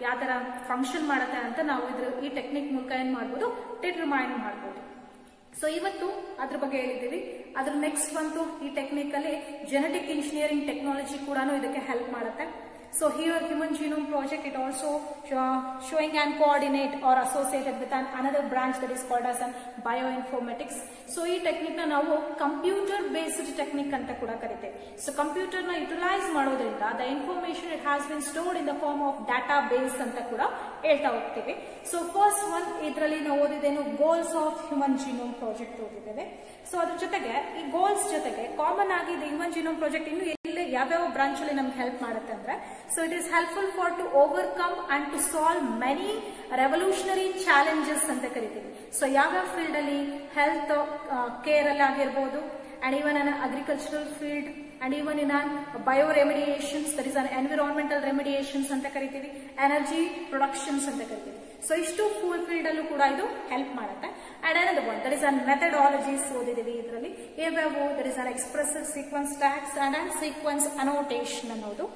ಯಾವ ತರ function ಮಾಡುತ್ತೆ ಅಂತ ನಾವು ಈ technique ಮೂಲಕ ಏನ್ ಮಾಡಬಹುದು, determine ಮಾಡಬಹುದು. ಸೊ ಇವತ್ತು ಅದ್ರ ಬಗ್ಗೆ ಹೇಳಿದ್ದೀವಿ. ಅದ್ರ ನೆಕ್ಸ್ಟ್ ಬಂತು ಈ ಟೆಕ್ನಿಕ್ ಅಲ್ಲಿ ಜೆನೆಟಿಕ್ ಇಂಜಿನಿಯರಿಂಗ್ ಟೆಕ್ನಾಲಜಿ ಕೂಡ ಇದಕ್ಕೆ ಹೆಲ್ಪ್ ಮಾಡುತ್ತೆ. So here human genome project it also showing and coordinate or associated with another branch that is called as bioinformatics. So ee technique na ನಾವು computer based technique anta kuda kariteve. So computer na utilize ಮಾಡೋದ್ರಿಂದ the information it has been stored in the form of database anta kuda ಹೇಳ್ತಾ ಹೋಗ್ತೀವಿ. So first one ಇದರಲ್ಲಿ ನಾವು ಓದಿದ್ದೇನು, goals of human genome project ಓದಿದ್ದೇವೆ. So ಅದ್ರ ಜೊತೆಗೆ ಈ ಗೋಲ್ಸ್ ಜೊತೆಗೆ ಕಾಮನ್ ಆಗಿ ಹ್ಯೂಮನ್ ಜೀನೋಮ್ ಪ್ರಾಜೆಕ್ಟ್ ಇನ್ನು ಯಾವ್ಯಾವ ಬ್ರಾಂಚ್ ಅಲ್ಲಿ ನಮ್ಗೆ ಹೆಲ್ಪ್ ಮಾಡುತ್ತೆ ಅಂದ್ರೆ, so it is helpful for to overcome and to solve many revolutionary challenges ಅಂತ ಕರಿತೀವಿ. ಸೊ ಯಾವ್ಯಾವ ಫೀಲ್ಡ್ ಅಲ್ಲಿ, ಹೆಲ್ತ್ ಕೇರ್ ಅಲ್ಲಿ ಆಗಿರ್ಬೋದು, and even in an agricultural field and even in an bioremediations, that is an environmental remediations anta karitivi, energy productions anta karitivi. So ishtu full field allu kuda idu help ಮಾಡುತ್ತೆ. And another one that is a methodologies ಓದಿದೀವಿ ಇದರಲ್ಲಿ ಯಾವ್ಯಾವು, that is an expressive sequence tags and an sequence annotation ಅನ್ನೋದು.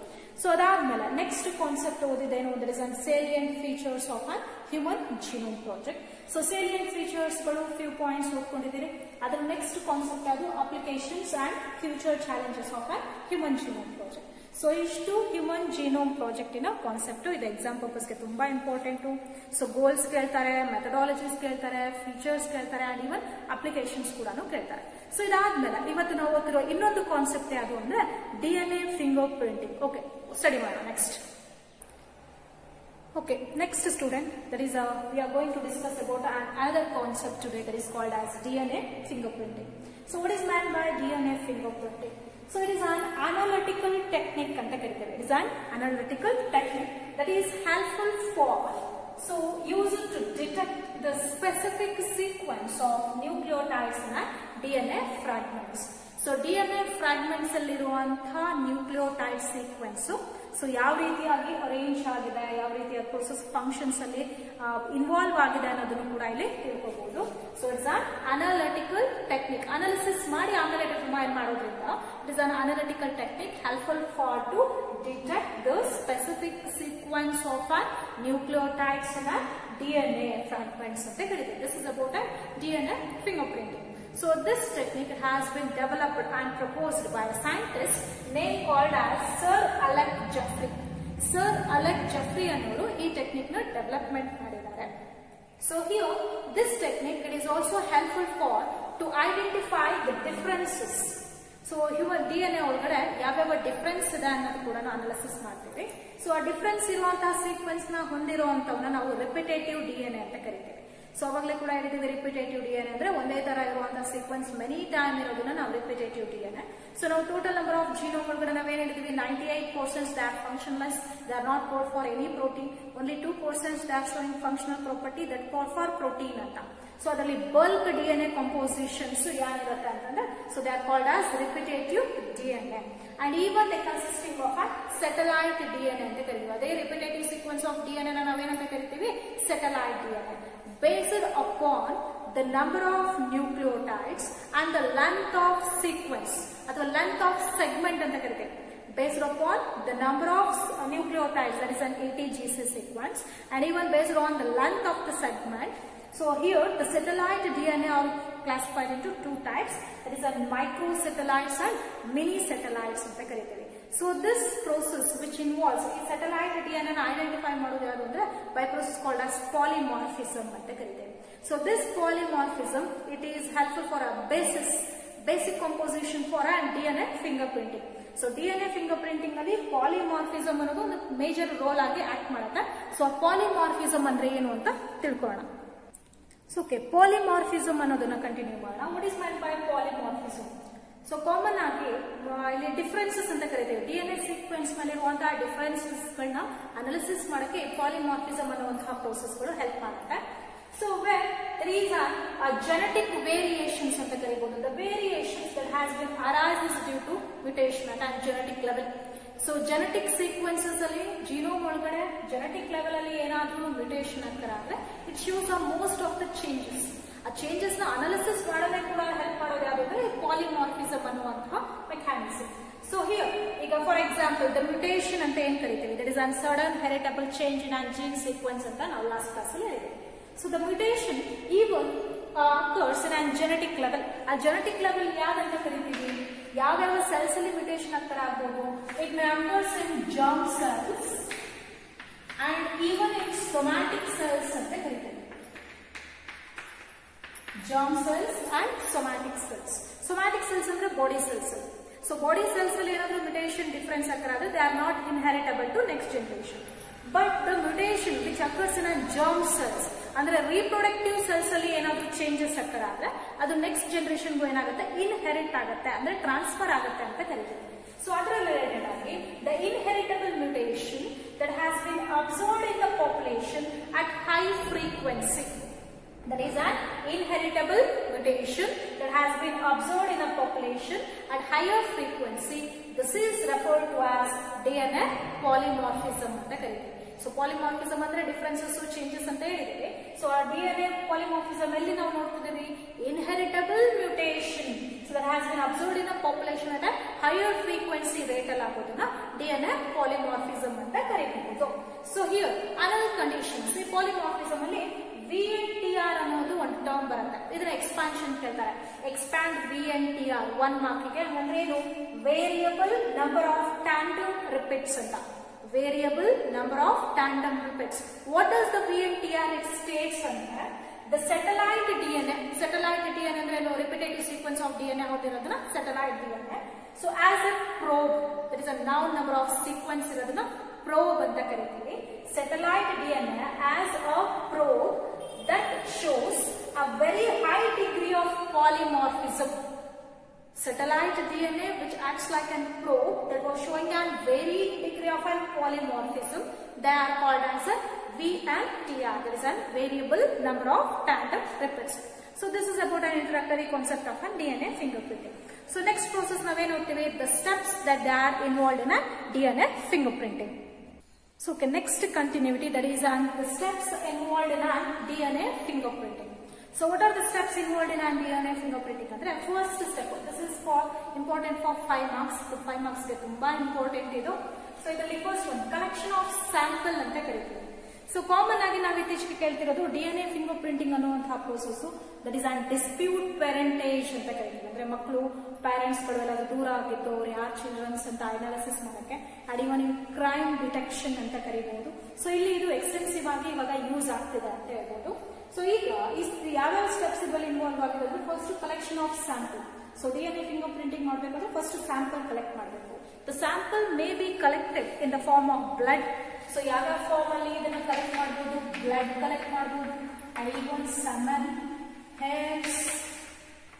So ಅದಾದ್ಮೇಲೆ next concept ಓದಿದೇನು, that is an salient features of a human genome project. So salient features ಗಳು few points ಓದ್ಕೊಂಡಿದ್ದೀರಿ. ಅದರ next concept ಅದು applications and future challenges of a human genome project. So ಇಷ್ಟು human genome ಪ್ರಾಜೆಕ್ಟಿನ concept. ಇದು exam ಪರ್ಪಸ್ಗೆ ತುಂಬಾ important. So goals ಕೇಳ್ತಾರೆ, methodologies ಕೇಳ್ತಾರೆ, features ಕೇಳ್ತಾರೆ, and even applications ಕೂಡ ಕೇಳ್ತಾರೆ. ಸೊ ಇದಾದ್ಮೇಲೆ ಇವತ್ತು ನಾವು ಓದ್ತಿರೋ ಇನ್ನೊಂದು ಕಾನ್ಸೆಪ್ಟ್ ಯಾವುದು ಅಂದ್ರೆ DNA finger printing. Okay, study ಮಾಡೋಣ next. Okay, next student, that is we are going to discuss about another concept today that is called as DNA fingerprinting. So what is meant by DNA fingerprinting? So it is an analytical technique anta kariteve. It is an analytical technique that is helpful for used to detect the specific sequence of nucleotides in DNA fragments. So DNA fragments alliruvanತಹ nucleotide sequence so ಯಾವ ರೀತಿಯಾಗಿ arrange ಆಗಿದೆ, ಯಾವ ರೀತಿಯ process functions ಅಲ್ಲಿ involve ಆಗಿದೆ ಅನ್ನೋದನ್ನು ಕೂಡ ಇಲ್ಲಿ ತಿಳ್ಕೋಬಹುದು. So it's an analytical technique. Analysis ಮಾಡಿ ಆಮೇಲೆ ಡಿಟರ್ಮೈನ್ ಮಾಡೋದ್ರಿಂದ it is an analytical technique helpful for to detect the specific sequence of a nucleotides in a DNA fragments ante karite. This is about a DNA fingerprinting. So this technique has been developed and proposed by a scientist name called as Sir Alec Jeffrey. Sir Alec Jeffrey ಅನ್ನೋರು ಈ technique ನ development ಮಾಡಿದ್ದಾರೆ. So here this technique it is also helpful for to identify the differences. So human DNA ಒಳಗಡೆ ಯಾವ್ಯಾವ difference ಇದೆ ಅನ್ನೋದು ಕೂಡ analysis ಮಾಡ್ತೀವಿ. ಸೊ ಆ ಡಿಫರೆನ್ಸ್ ಇರುವಂತಹ ಸೀಕ್ವೆನ್ಸ್ ನ ಹೊಂದಿರುವಂತವನ್ನ ನಾವು ರಿಪಿಟೇಟಿವ್ DNA ಅಂತ ಕರಿತೀವಿ. ಸೊ ಅವಾಗಲೇ ಕೂಡ ಹೇಳಿದೀವಿ ರಿಪಿಟೇಟಿವ್ DNA ಅಂದ್ರೆ ಒಂದೇ ತರ ಇರುವಂತಹ ಸೀಕ್ವೆನ್ಸ್ ಮೆನಿ ಟೈಮ್ ಇರೋದನ್ನ ನಾವು ರಿಪಿಟೇಟಿವ್ DNA. ಸೊ ನಾವು ಟೋಟಲ್ ನಂಬರ್ ಆಫ್ ಜೀನೋಮ್ ಒಳಗಡೆ ನಾವೇನ್ ಹೇಳಿದೀವಿ 98% they are functionless, they are not code for any protein, only 2% they are showing functional property that code for protein ಅಂತ. ಸೊ ಅದರಲ್ಲಿ bulk DNA compositions ಯಾರಿರುತ್ತೆ ಅಂತಂದ್ರೆ so they are called as repetitive DNA. And even they consisting of a satellite DNA ಅಂತ ಕರಿತೀವಿ. ಅದೇ repetitive sequence of DNA ನಾವೇನಂತ ಕರಿತೀವಿ satellite DNA. Based upon the number of nucleotides and the length of sequence ಅಥವಾ length of segment ಅಂತ ಕರಿತೀವಿ. Based upon the number of nucleotides, that is an ATGC sequence, and even based on the length of the segment. So here the satellite DNA are classified into two types, that is a microsatellites and mini satellites ಅಂತ ಕರಿತೀವಿ. So this process which involves satellite DNA identify ಮಾಡೋದು ಯಾವುದು ಅಂದ್ರೆ by process called as polymorphism ಅಂತ ಕರೀತೇವೆ. So this polymorphism it is helpful for a basic composition for a DNA fingerprinting. So DNA fingerprinting ನಲ್ಲಿ polymorphism ಅನ್ನೋದು ಒಂದು major role ಆಗಿ act ಮಾಡುತ್ತೆ. So polymorphism ಅಂದ್ರೆ ಏನು ಅಂತ ತಿಳ್ಕೊಳ್ಳೋಣ. ಸೊ ಓಕೆ, polymorphism ಅನ್ನೋದನ್ನ ಕಂಟಿನ್ಯೂ ಮಾಡೋಣ. What is meant by polymorphism? So common ಆಗಿ ಇಲ್ಲಿ ಡಿಫರೆನ್ಸಸ್ ಅಂತ ಕರಿತೀವಿ. DNA ಸೀಕ್ವೆನ್ಸ್ ನಲ್ಲಿರುವಂತಹ ಡಿಫರೆನ್ಸಸ್ ಗಳನ್ನ ಅನಾಲಿಸಿಸ್ ಮಾಡಕ್ಕೆ ಪಾಲಿಮಾರ್ಫಿಸಮ್ ಅನ್ನುವಂತಹ ಪ್ರೋಸೆಸ್ ಗಳು ಹೆಲ್ಪ್ ಮಾಡುತ್ತೆ. So where there is a genetic variations ಅಂತ ಕರೀಬಹುದು. The variations that has been arises due to mutation at a genetic level. So genetic sequences ಅಲ್ಲಿ ಜೀನೋಮ್ ಒಳಗಡೆ ಜೆನೆಟಿಕ್ ಲೆವೆಲ್ ಅಲ್ಲಿ ಏನಾದ್ರೂ ಮ್ಯೂಟೇಷನ್ ಆಗ್ತಾರೆ it shows a most of the changes. ಆ changes ನ analysis ಮಾಡೋದೇ ಕೂಡ ಹೆಲ್ಪ್ ಮಾಡೋದು ಯಾವ್ದಂದ್ರೆ ಪಾಲಿಮಾರ್ಫಿಸಮ್ ಅನ್ನುವಂತಹ ಮೆಕ್ಯಾನಿಸಮ್. ಸೊ ಹಿಯರ್ ಈಗ ಫಾರ್ ಎಕ್ಸಾಂಪಲ್ ದ ಮ್ಯೂಟೇಷನ್ ಅಂತ ಏನ್ ಕರಿತೀವಿ, that is an sudden heritable change in an gene sequence ಅಂತ ನಾವು ಲಾಸ್ಟ್ ಕ್ಲಾಸ್ ಅಲ್ಲಿ ಹೇಳಿದ್ವಿ. So the mutation even occurs in a genetic level. ಆ ಜೆನೆಟಿಕ್ ಲೆವೆಲ್ ಯಾವ್ದಂತ ಕರಿತೀವಿ, ಯಾವ್ಯಾವ ಸೆಲ್ಸ್ ಅಲ್ಲಿ ಮ್ಯೂಟೇಷನ್ ಆಗ್ಬೋದು. It may occurs in germ cells and even in somatic cells ಅಂತ ಕರಿತೀವಿ. germ cells and somatic cells. somatic cells ಅಂದ್ರೆ body cells. So body cells ಅಲ್ಲಿ ಏನಾದ್ರೂ ಮ್ಯೂಟೇಷನ್ ಡಿಫರೆನ್ಸ್ ಆದ್ರೆ they are not inheritable to next generation. But the mutation which occurs in germ cells ಅಂದ್ರೆ reproductive cells ಅಲ್ಲಿ ಏನಾದ್ರೂ changes ಆದ್ರೆ ಅದು next ಜನರೇಷನ್ಗೂ ಏನಾಗುತ್ತೆ ಇನ್ಹೆರಿಟ್ ಆಗುತ್ತೆ, ಅಂದ್ರೆ ಟ್ರಾನ್ಸ್ಫರ್ ಆಗುತ್ತೆ ಅಂತ ಕರಿತೀವಿ. ಸೊ ಅದರ ರಿಲೇಟೆಡ್ ಆಗಿ the inheritable mutation that has been observed in the population at high frequency. That is an inheritable mutation that has been observed in a population at higher frequency. This is referred to as DNA polymorphism ಅಂತ ಕರೀತೀವಿ. So polymorphism ಅಂದ್ರೆ differences changes ಅಂತ ಹೇಳಿದ್ವಿ. So ಆ DNA polymorphism ಎಲ್ಲಿ ನಾವು ನೋಡ್ತಿದ್ದೀವಿ, ಇನ್ಹೆರಿಟಬಲ್ mutation that has been observed in a population at a higher frequency rate ಅಲ್ಲಿ ಆಗೋದನ್ನ DNA polymorphism ಅಂತ ಕರೀಬಹುದು. ಸೊ ಹಿಯರ್ ಅನದರ್ ಕಂಡೀಷನ್ಸ್ ಈ ಪಾಲಿಮಾರ್ಫಿಸಮ್ ಅಲ್ಲಿ VNTR ಅನ್ನೋದು ಒಂದು ಟರ್ಮ್ ಬರುತ್ತೆ. ಇದರ ಎಕ್ಸ್ಪಾನ್ಷನ್ ಕೇಳ್ತಾರೆ. ಎಕ್ಸ್ಪ್ಯಾಂಡ್ VNTR 1 ಮಾರ್ಕಿಗೆ ಅಂದ್ರೆ ಏನು, variable number of tandem repeats ಅಂತ. Variable number of tandem repeats. What does the VNTR it states ಅಂದ್ರೆ the satellite DNA ಅಂದ್ರೆ repetitive sequence of DNA ಹೊಂದಿರೋದನ್ನ satellite DNA. So as a probe, there is a noun number of sequence ಇರೋದನ್ನ probe ಅಂತ ಕರೀತೀವಿ. Satellite DNA as a probe that shows a very high degree of polymorphism. Satellite DNA which acts like a probe that was showing a very degree of a polymorphism, they are called as a VNTR. There is a variable number of tandem repeats. So this is about an introductory concept of a DNA fingerprinting. So next process nave notivi the steps that they are involved in a DNA fingerprinting. So okay, next continuity, that is the steps involved in a DNA fingerprinting. So what are the steps involved in a DNA fingerprinting? Andre first step, this is for important for 5 marks. 5 marks ge tumba important idu. So ಇದರಲ್ಲಿ first ಒಂದು collection of sample ಅಂತ ಕರಿತೀವಿ. So common ಆಗಿ ನಾವು ಇತ್ತೀಚೆಗೆ ಕೇಳ್ತಿರೋದು DNA finger printing ಅನ್ನುವಂತಹ process, that is and dispute parentage ಅಂತ ಕರಿತೀವಿ. ಅಂದ್ರೆ ಮಕ್ಕಳು ಪೇರೆಂಟ್ಸ್ ಗಳು ಎಲ್ಲ ದೂರ ಆಗಿದ್ದು ಅವ್ರು ಯಾರ್ ಚಿಲ್ಡ್ರನ್ಸ್ ಅಂತ ಅನಾಲಿಸಿಸ್ ಮಾಡಕ್ಕೆ, and even in crime detection ಅಂತ ಕರಿಬಹುದು. ಸೊ ಇಲ್ಲಿ ಇದು ಎಕ್ಸ್ಟೆನ್ಸಿವ್ ಆಗಿ ಇವಾಗ ಯೂಸ್ ಆಗ್ತಿದೆ ಅಂತ ಹೇಳ್ಬೋದು. ಸೊ ಈಗ ಯಾವ್ಯಾವ ಸ್ಟೆಪ್ಸ್ ಇದರಲ್ಲಿ ಇನ್ವಾಲ್ವ್ ಆಗಿರೋದು, first collection of sample. So DNA finger printing ಮಾಡಬೇಕಾದ್ರೆ ಫಸ್ಟ್ ಸ್ಯಾಂಪಲ್ ಕಲೆಕ್ಟ್ ಮಾಡಬೇಕು. The sample may be collected in the form of blood. So ಯಾವ್ಯಾವ ಫಾರ್ಮ್ ಅಲ್ಲಿ ಇದನ್ನ ಕಲೆಕ್ಟ್ ಮಾಡಬಹುದು, ಬ್ಲಡ್ ಕಲೆಕ್ಟ್ ಮಾಡಬಹುದು, and even semen, hairs,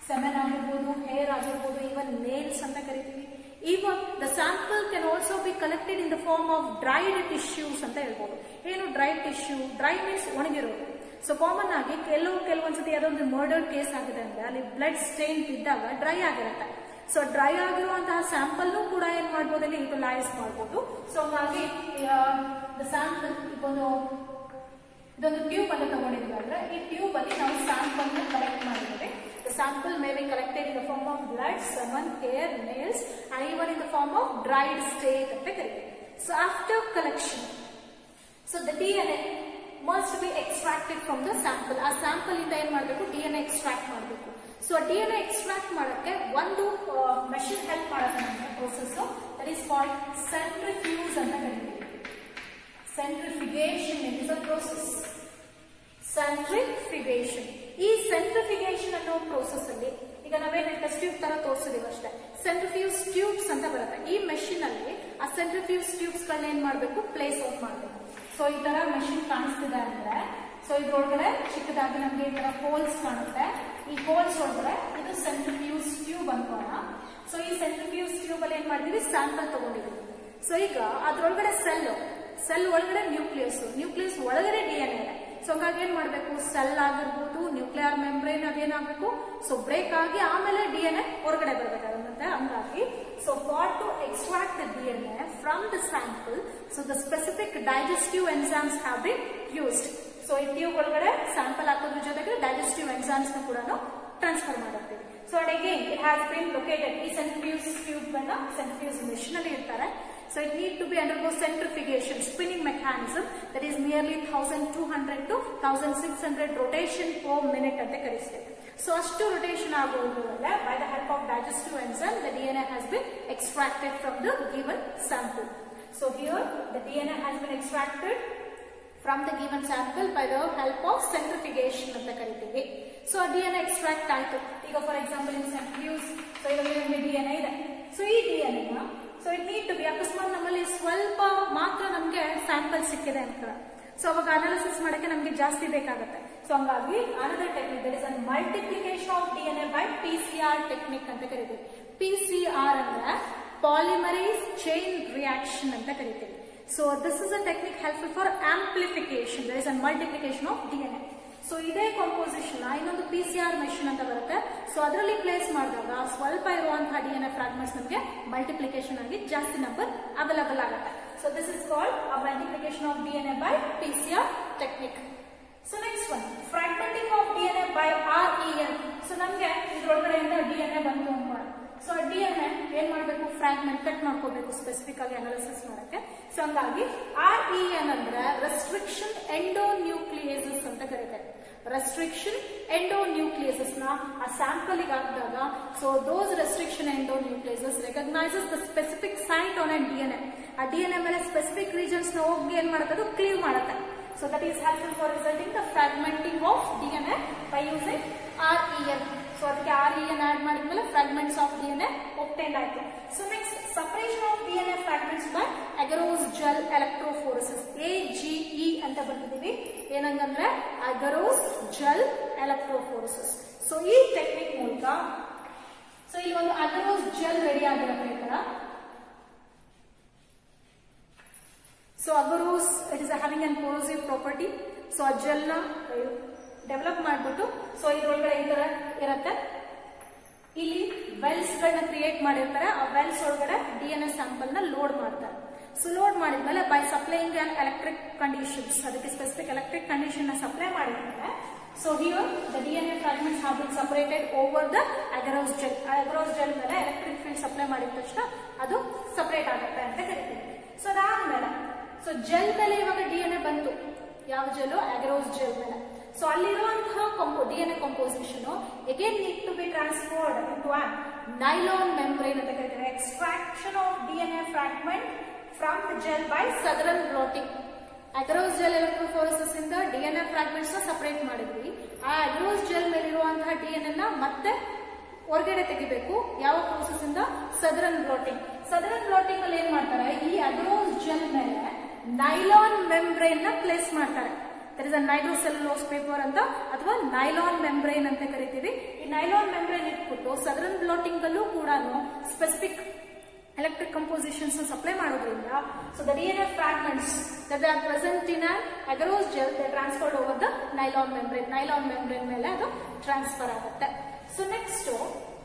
semen ಆಗಿರ್ಬೋದು, hair ಆಗಿರ್ಬೋದು, even nails ಅಂತ ಕರಿತೀವಿ. Even the sample can also be collected in the form of dried tissues ಅಂತ ಹೇಳ್ಬೋದು. ಏನು dried tissue? Dry means ಒಣಗಿರೋದು. So common ಆಗಿ ಕೆಲವೊಂದ್ಸತಿ ಯಾವುದೊಂದು ಮರ್ಡರ್ ಕೇಸ್ ಆಗಿದೆ ಅಂದ್ರೆ ಅಲ್ಲಿ ಬ್ಲಡ್ ಸ್ಟೇನ್ ಬಿದ್ದಾಗ ಡ್ರೈ ಆಗಿರುತ್ತೆ. ಸೊ ಡ್ರೈ ಆಗಿರುವಂತಹ ಸ್ಯಾಂಪಲ್ ಕೂಡ ಏನ್ ಮಾಡ್ಬೋದು, ಅಲ್ಲಿ ಯುಟಿಲೈಸ್ ಮಾಡಬಹುದು. ಸೊ ಹಾಗಾಗಿ ಸ್ಯಾಂಪಲ್ ಇದೊಂದು ಟ್ಯೂಬ್ ಅನ್ನು ತಗೊಂಡಿದ್ವಿ ಅಂದ್ರೆ ಈ ಟ್ಯೂಬ್ ಅಲ್ಲಿ ನಾವು ಸ್ಯಾಂಪಲ್ ನ ಕಲೆಕ್ಟ್ ಮಾಡಿದ್ದೇವೆ. The sample may be collected in the form of blood, semen, hair, nails, and even in the form of dried state ಅಂತ ಕರೀತೀವಿ. So after collection, so the DNA must be extracted from the sample. ಆ sample ಇಂದ ಏನ್ ಮಾಡಬೇಕು, DNA extract ಮಾಡಬೇಕು. So DNA extract ಮಾಡಕ್ಕೆ ಒಂದು machine help ಮಾಡುತ್ತೆ ನಮಗೆ process, that is called centrifuge ಅಂತ ಕರೀತೀವಿ. ಸೆಂಟ್ರಿಫಿಗೇಷನ್ ಇಸ್ ಅ ಪ್ರೋಸೆಸ್. ಸೆಂಟ್ರಿಫಿಗೇಷನ್, ಈ ಸೆಂಟ್ರಿಫಿಗೇಷನ್ ಅನ್ನೋ ಪ್ರೋಸೆಸ್ ಅಲ್ಲಿ ಈಗ ನಾವೇನು ಟೆಸ್ಟ್ ಟ್ಯೂಬ್ ತರ ತೋರಿಸಿದೀವಿ ಅಷ್ಟೇ, ಸೆಂಟ್ರಿಫ್ಯೂಸ್ ಟ್ಯೂಬ್ಸ್ ಅಂತ ಬರುತ್ತೆ. ಈ ಮೆಷಿನ್ ಅಲ್ಲಿ ಆ ಸೆಂಟ್ರಿಫ್ಯೂಸ್ ಟ್ಯೂಬ್ಸ್ ಗಳನ್ನ ಏನ್ ಮಾಡಬೇಕು, ಪ್ಲೇಸ್ ಔಟ್ ಮಾಡಬೇಕು. ಸೊ ಈ ತರ ಮೆಷಿನ್ ಕಾಣಿಸ್ತಿದೆ ಅಂದ್ರೆ, ಸೊ ಇದ್ರೊಳಗಡೆ ಚಿಕ್ಕದಾಗಿ ನಮ್ಗೆ ಈ ತರ ಹೋಲ್ಸ್ ಕಾಣುತ್ತೆ. ಈ ಹೋಲ್ಸ್ ಒಳಗಡೆ ಇದು ಸೆಂಟ್ರಿಫ್ಯೂಸ್ ಟ್ಯೂಬ್ ಅನ್ಕೋಣ. ಸೊ ಈ ಸೆಂಟ್ರಿಫ್ಯೂಸ್ ಟ್ಯೂಬ್ ಅಲ್ಲಿ ಏನ್ ಮಾಡಿದೀವಿ, ಸ್ಯಾಂಪಲ್ ತಗೊಂಡಿದೀವಿ. ಸೊ ಈಗ ಅದ್ರೊಳಗಡೆ ಸೆಲ್ ಒಳಗಡೆ ನ್ಯೂಕ್ಲಿಯಸ್ ಒಳಗಡೆ DNA ಇದೆ. ಸೊ ಹಾಗಾಗಿ ಏನ್ ಮಾಡ್ಬೇಕು, ಸೆಲ್ ಆಗಿರ್ಬೋದು, ನ್ಯೂಕ್ಲಿಯರ್ ಮೆಂಬ್ರೇನ್ ಅದೇನಾಗಬೇಕು, ಸೊ ಬ್ರೇಕ್ ಆಗಿ ಆಮೇಲೆ DNA ಹೊರಗಡೆ ಬರ್ಬೇಕಾಗುತ್ತೆ. ಹಂಗಾಗಿ so for to extract the DNA from the sample, so the specific digestive enzymes have been used. So ಈ ಟ್ಯೂಬ್ ಒಳಗಡೆ ಸ್ಯಾಂಪಲ್ ಹಾಕೋದ್ರ ಜೊತೆಗೆ ಡೈಜೆಸ್ಟಿವ್ ಎನ್ಸೈಮ್ಸ್ ನ ಕೂಡ ಟ್ರಾನ್ಸ್ಫರ್ ಮಾಡಿರ್ತೀವಿ. So again it has bin located. ಈ ಸೆಂಟ್ರಿಫ್ಯೂಸ್ ಟ್ಯೂಬ್ ಗಳನ್ನ centrifuge machine ಅಲ್ಲಿ ಇರ್ತಾರೆ. So it need to be undergo centrifugation, spinning mechanism, that is nearly 1200 to 1600 rotation per minute ಅಂತ ಕರೆಯುತ್ತೇವೆ. So ಅಷ್ಟು rotation ಆಗುವುದರಿಂದ by the help of digestive enzyme the DNA has been extracted from the given sample. So here the DNA has been extracted from the given sample by the help of centrifugation ಅಂತ ಕರಿತೀವಿ. So DNA extract ಆಯ್ತು. ಈಗ for example in centrifuge, so ಈಗ DNA ಇದೆ. So ಈ DNA ನ so it need to be, ಅಕಸ್ಮಾತ್ ನಮ್ಮಲ್ಲಿ ಸ್ವಲ್ಪ ಮಾತ್ರ ನಮ್ಗೆ ಸ್ಯಾಂಪಲ್ ಸಿಕ್ಕಿದೆ ಅಂತ, ಸೊ ಅವಾಗ ಅನಾಲಿಸಿಸ್ ಮಾಡಕ್ಕೆ ನಮ್ಗೆ ಜಾಸ್ತಿ ಬೇಕಾಗುತ್ತೆ. ಸೊ ಹಂಗಾಗಿ another technique, that is a multiplication of DNA by PCR technique ಅಂತ ಕರಿತೀವಿ. PCR ಅಂದ್ರೆ ಪಾಲಿಮರೇಸ್ ಚೈನ್ ರಿಯಾಕ್ಷನ್ ಅಂತ ಕರಿತೀವಿ. So this is a technique helpful for amplification, that is a multiplication of DNA. So ಇದೇ composition ಇನ್ನೊಂದು PCR machine ಅಂತ ಬರುತ್ತೆ. So ಅದರಲ್ಲಿ ಪ್ಲೇಸ್ ಮಾಡಿದಾಗ ಸ್ವಲ್ಪ ಇರುವಂತಹ DNA ಫ್ರಾಗ್ಮೆಂಟ್ಸ್ ನಮಗೆ ಮಲ್ಟಿಪ್ಲಿಕೇಶನ್ ಆಗಿ ಜಾಸ್ತಿ ನಂಬರ್ ಅವೈಲಬಲ್ ಆಗುತ್ತೆ. So this is called a multiplication of DNA by PCR technique. So next one, fragmenting of DNA by REN. So ನಮ್ಗೆ ಇದ್ರೊಳಗಡೆಯಿಂದ DNA ಬಂತು ಅಂತ, ಸೊ DNA ಏನ್ ಮಾಡ್ಬೇಕು, ಫ್ರಾಗ್ಮೆಂಟ್ ಕಟ್ ಮಾಡ್ಕೋಬೇಕು ಸ್ಪೆಸಿಫಿಕ್ ಆಗಿ ಅನಾಲಿಸಿಸ್ ಮಾಡಕ್ಕೆ. ಸೊ ಹಂಗಾಗಿ REN ಅಂದ್ರೆ ರೆಸ್ಟ್ರಿಕ್ಷನ್ ಎಂಡೋನ್ಯೂಕ್ಲಿಯೇಸಸ್ ಅಂತ ಕರೀತಾರೆ. ರೆಸ್ಟ್ರಿಕ್ಷನ್ ಎಂಡೋನ್ಯೂಕ್ಲಿಯೇಸಸ್ ನ ಆ ಸ್ಯಾಂಪಲ್ ಗೆ ಹಾಕಿದಾಗ, so those restriction endonucleases recognises the specific site on a DNA. ಆ DNA ಮೇಲೆ ಸ್ಪೆಸಿಫಿಕ್ ರೀಜನ್ಸ್ ನ ಹೋಗಿ ಏನ್ ಮಾಡುತ್ತೆ, ಅದು ಕ್ಲೀವ್ ಮಾಡುತ್ತೆ. So that is helpful for resulting the fragmenting of DNA by using REN. So ಅದಕ್ಕೆ REN add ಮಾಡಿದ್ಮೇಲೆ fragments of DNA obtained ಆಯ್ತು. So next, separation of DNA fragments by agarose gel electrophoresis, AGE ಅಂತ ಬರ್ತಿದೀವಿ. ಏನಂಗಂದ್ರೆ agarose gel electrophoresis. So ಈ technique ಮೂಲಕ, so ಇಲ್ಲಿ ಒಂದು agarose gel ready ಆಗಿರುತ್ತೆ ಈ ತರ. So agarose, it is having an corrosive property. So ಆ ಜೆಲ್ ನ ಡೆವಲಪ್ ಮಾಡ್ಬಿಟ್ಟು, ಸೊ ಇದ್ರೊಳಗಡೆ ಈ ತರ ಇರುತ್ತೆ. ಇಲ್ಲಿ ವೆಲ್ಸ್ ಗಳನ್ನ ಕ್ರಿಯೇಟ್ ಮಾಡಿರ್ತಾರೆ. ಆ ವೆಲ್ಸ್ ಒಳಗಡೆ DNA ಸ್ಯಾಂಪಲ್ ನ ಲೋಡ್ ಮಾಡ್ತಾರೆ. ಸೊ ಲೋಡ್ ಮಾಡಿದ್ಮೇಲೆ by supplying an electric conditions, ಅದಕ್ಕೆ ಸ್ಪೆಸಿಫಿಕ್ ಎಲೆಕ್ಟ್ರಿಕ್ ಕಂಡೀಷನ್ ನ ಸಪ್ಲೈ ಮಾಡಿರ್ತಾರೆ. So here the DNA fragments have been separated over the agarose gel. agarose gel ಮೇಲೆ ಎಲೆಕ್ಟ್ರಿಕ್ ಫೀಲ್ಡ್ ಸಪ್ಲೈ ಮಾಡಿದ ತಕ್ಷಣ ಅದು ಸಪರೇಟ್ ಆಗುತ್ತೆ ಅಂತ ಕರಿತೀವಿ. ಸೊ ಅದಾದ್ಮೇಲೆ ಸೊ ಜೆಲ್ ಮೇಲೆ ಇವಾಗ DNA ಬಂತು. ಯಾವ ಜೆಲ್? ಅಗರೋಸ್ ಜೆಲ್ ಮೇಲೆ. ಸೊ ಅಲ್ಲಿರುವಂತಹ DNA composition again need to be transferred into a nylon membrane ಅಂತ ಕರೀತಾರೆ. Extraction of DNA fragment from the gel by Southern blotting. Agarose gel electrophoresis ಇಂದ DNA fragments ನ separate ಮಾಡಿದ್ವಿ. ಆ agarose gel ಮೇಲಿರುವಂತಹ DNA ನ ಮತ್ತೆ ಹೊರಗಡೆ ತೆಗಿಬೇಕು. ಯಾವ ಪ್ರೋಸೆಸ್ ಇಂದ? Southern batting. ಸದರನ್ ಬ್ಲಾಟಿಂಗ್ ಅಲ್ಲಿ ಏನ್ ಮಾಡ್ತಾರೆ? ಈ ಅಗರೋಸ್ ಜೆಲ್ ಮೇಲೆ ನೈಲಾನ್ ಮೆಂಬ್ರೇನ್ ನ ಪ್ಲೇಸ್ ಮಾಡ್ತಾರೆ. ದಟ್ ಇಸ್ ಅ ನೈಟ್ರೋಸೆಲ್ಯುಲೋಸ್ ಪೇಪರ್ ಅಂತ ಅಥವಾ ನೈಲಾನ್ ಮೆಂಬ್ರೇನ್ ಅಂತ ಕರಿತೀವಿ. ಈ ನೈಲಾನ್ ಮೆಂಬ್ರೇನ್ ಇಟ್ಬಿಟ್ಟು ಸದರನ್ ಬ್ಲಾಟಿಂಗ್ ಅಲ್ಲೂ ಕೂಡ ಸ್ಪೆಸಿಫಿಕ್ ಎಲೆಕ್ಟ್ರಿಕ್ ಕಂಪೋಸಿಷನ್ಸ್ ಸಪ್ಲೈ ಮಾಡೋದ್ರಿಂದ so the DNA fragments that are present in an agarose gel they transferred over the nylon membrane. Nylon membrane ಮೇಲೆ ಅದು ಟ್ರಾನ್ಸ್ಫರ್ ಆಗುತ್ತೆ. ಸೊ ನೆಕ್ಸ್ಟ್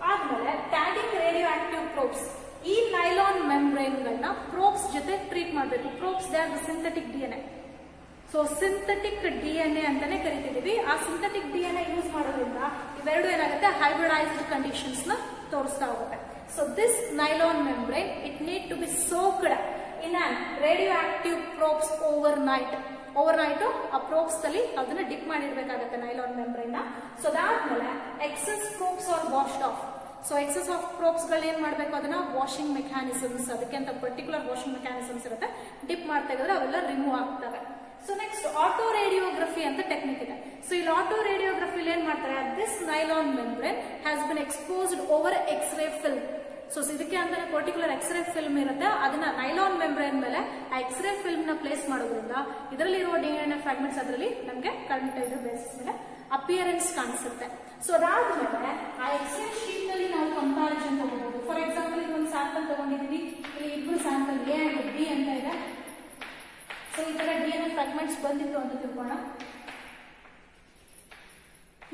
ಆದ್ಮೇಲೆ ಟ್ಯಾಗಿಂಗ್ ರೇಡಿಯೋ ಆಕ್ಟಿವ್ ಪ್ರೋಬ್ಸ್. ಈ nylon membrane ಗಳನ್ನ probes ಜೊತೆ treat ಮಾಡಬೇಕು. Probes they are the synthetic DNA. So synthetic DNA ಅಂತಾನೆ ಕರಿತಿದೀವಿ. ಆ ಸಿಂಥೆಟಿಕ್ DNA ಯೂಸ್ ಮಾಡೋದ್ರಿಂದ ಇವೆರಡು ಏನಾಗುತ್ತೆ? ಹೈಬ್ರಿಡೈಸ್ಡ್ ಕಂಡೀಷನ್ಸ್ ನ ತೋರಿಸ್ತಾ ಹೋಗುತ್ತೆ. So this nylon membrane, it need to be soaked in an radioactive probes overnight. Overnight ಆ probes ಅಲ್ಲಿ ಅದನ್ನ ಡಿಪ್ ಮಾಡಿರ್ಬೇಕಾಗುತ್ತೆ ನೈಲಾನ್ ಮೆಂಬ್ರೇನ್ ನ. ಸೊ ಅದಾದ್ಮೇಲೆ excess probes are washed off. So excess of probes ಗಳು ಏನ್ ಮಾಡ್ಬೇಕು? ಅದನ್ನ ವಾಷಿಂಗ್ ಮೆಕ್ಯಾನಿಸಮ್ಸ್, ಅದಕ್ಕೆ ಅಂತ ಪರ್ಟಿಕ್ಯುಲರ್ ವಾಷಿಂಗ್ ಮೆಕ್ಯಾನಿಸಮ್ಸ್ ಇರುತ್ತೆ. ಡಿಪ್ ಮಾಡ್ತಾ ಇದ್ರೆ ಅವೆಲ್ಲ ರಿಮೂವ್ ಆಗ್ತವೆ. ಸೊ ನೆಕ್ಸ್ಟ್ ಆಟೋ ರೇಡಿಯೋಗ್ರಫಿ ಅಂತ ಟೆಕ್ನಿಕ್ ಇದೆ. ಸೊ ಇಲ್ಲಿ ಆಟೋ ರೇಡಿಯೋಗ್ರಫಿ ಏನ್ ಮಾಡ್ತಾರೆ? This nylon membrane has been exposed over X ray film. So ಇದಕ್ಕೆ ಅಂತಾನೆ ಪರ್ಟಿಕ್ಯುಲರ್ ಎಕ್ಸ್ರೇ ಫಿಲ್ಮ್ ಇರುತ್ತೆ. ಅದನ್ನ ನೈಲಾನ್ ಮೆಂಬ್ರೇನ್ ಮೇಲೆ ಆ ಎಕ್ಸ್ರೇ ಫಿಲ್ಮ್ ನ ಪ್ಲೇಸ್ ಮಾಡೋದ್ರಿಂದ ಇದರಲ್ಲಿರುವ DNA ಫ್ರಾಗ್ಮೆಂಟ್ಸ್ ಅದರಲ್ಲಿ ನಮಗೆ ಕರೆಂಟ್ ಇದ್ರ ಬೇಸಿಸ್ ಮೇಲೆ ಅಪಿಯರೆನ್ಸ್ ಕಾಣಿಸುತ್ತೆ. ಸೊ ಅದಾದ್ಮೇಲೆ ಆ ಎಕ್ಸ್ರೇ ಶೀಟ್ ನಲ್ಲಿ ನಾವು ಕಂಪ್ಯಾರಿಸನ್ ತಗೋಬಹುದು. ಫಾರ್ ಎಕ್ಸಾಂಪಲ್ ಇದೊಂದು ಸ್ಯಾಂಪಲ್ ತಗೊಂಡಿದೀವಿ. ಇಲ್ಲಿ ಇಬ್ರು ಸ್ಯಾಂಪಲ್ A ಅಂಡ್ B ಅಂತ ಇದೆ. ಸೊ ಈ ತರ DNA ಫ್ರಾಗ್ಮೆಂಟ್ಸ್ ಬಂದಿತ್ತು ಅಂತ ತಿಳ್ಕೋಣ.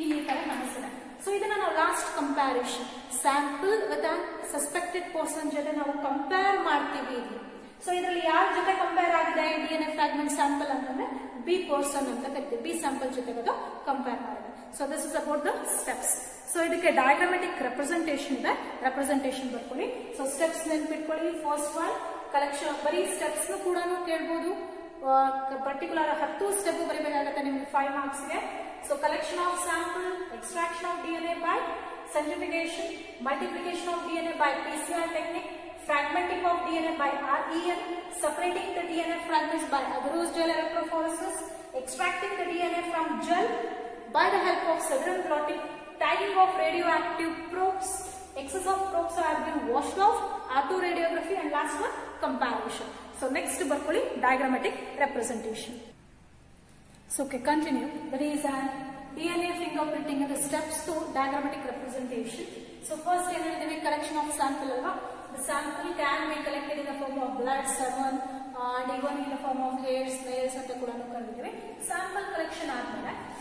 ಇಲ್ಲಿ ಈ ತರ ಕಾಣಿಸ್ತಿದೆ. ಸೊ ಇದನ್ನ ನಾವು last comparison sample with a suspected person ಜೊತೆ ನಾವು ಕಂಪೇರ್ ಮಾಡ್ತೀವಿ. ಸೊ ಇದರಲ್ಲಿ ಯಾರ ಜೊತೆ ಕಂಪೇರ್ ಆಗಿದೆ DNA ಫ್ರಾಗ್ಮೆಂಟ್ ಸ್ಯಾಂಪಲ್ ಅಂತಂದ್ರೆ B ಪರ್ಸನ್ ಅಂತ ಕರಿತೀವಿ. B ಸ್ಯಾಂಪಲ್ ಜೊತೆ ಅದು ಕಂಪೇರ್ ಮಾಡಿದೆ. So this is about the steps. So ಇದಕ್ಕೆ ಡಯಾಗ್ರಾಮ್ಯಾಟಿಕ್ ರೆಪ್ರೆಸೆಂಟೇಷನ್ ಇದೆ. ರೆಪ್ರೆಸೆಂಟೇಷನ್ ಬರ್ಕೊಳ್ಳಿ. ಸೊ ಸ್ಟೆಪ್ಸ್ ನೆನ್ಪಿಟ್ಕೊಳ್ಳಿ. First one collection. ಬರೀ ಸ್ಟೆಪ್ಸ್ ಕೂಡ ಕೇಳ್ಬೋದು. ಪರ್ಟಿಕ್ಯುಲರ್ 10 ಸ್ಟೆಪ್ ಬರೀಬೇಕಾಗುತ್ತೆ ನಿಮ್ಗೆ 5 ಮಾರ್ಕ್ಸ್ ಗೆ. So collection of sample, extraction of DNA by centrifugation, multiplication of DNA by PCR technique, fragmenting of DNA by REN, separating the DNA fragments by agarose gel electrophoresis, extracting the DNA from gel by the help of sudden blotting, tagging of radioactive probes, excess of probes have been washed off, autoradiography, and last one comparison. So next barkoli diagrammatic representation. So okay, continue. There is an DNA fingerprinting and the steps to diagrammatic representation. So first collection of sample. The sample can be collected in the form of blood, semen, and even in the form of hairs, nails, and sample collection.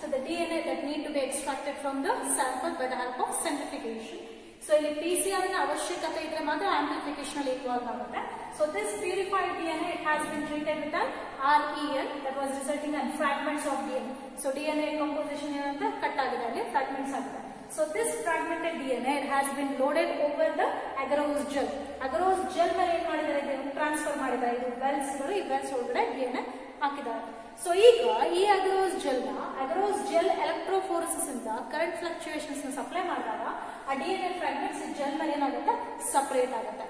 So the DNA that need to be extracted from the sample by the help of centrifugation. So ಇಲ್ಲಿ PCR ನ ಅವಶ್ಯಕತೆ ಇದ್ರೆ ಮಾತ್ರ amplification ಅಲ್ಲಿ involve ಆಗುತ್ತೆ. So this purified DNA it has been treated with an REN that was resulting in fragments of DNA. So DNA composition ಏನಂತ cut ಆಗಿದೆ, ಅಲ್ಲಿ ಫ್ರಾಗ್ಮೆಂಟ್ಸ್ ಆಗಿದೆ. So this fragmented DNA it has been loaded over the agarose gel. Agarose gel ಮೇಲೆ ಏನ್ ಮಾಡಿದ್ದಾರೆ? ಇದನ್ನು transfer ಮಾಡಿದ್ದಾರೆ. ಇದು ವೆಲ್ಸ್ ಗಳು, ಈ ವೆಲ್ಸ್ ಒಳಗಡೆ DNA ಹಾಕಿದ್ದಾರೆ. ಸೊ ಈಗ ಈ ಅಗರೋಸ್ ಜೆಲ್ ಎಲೆಕ್ಟ್ರೋಫೋರೆಸಿಸ್ ಇಂದ ಕರೆಂಟ್ ಫ್ಲಕ್ಚುಯೇಷನ್ಸ್ ನ ಸಪ್ಲೈ ಮಾಡಿದಾಗ ಆ DNA ಫ್ರಾಗ್ಮೆಂಟ್ಸ್ ಜೆಲ್ ಮೇಲೆ ಏನಾಗುತ್ತೆ? ಸಪರೇಟ್ ಆಗುತ್ತೆ.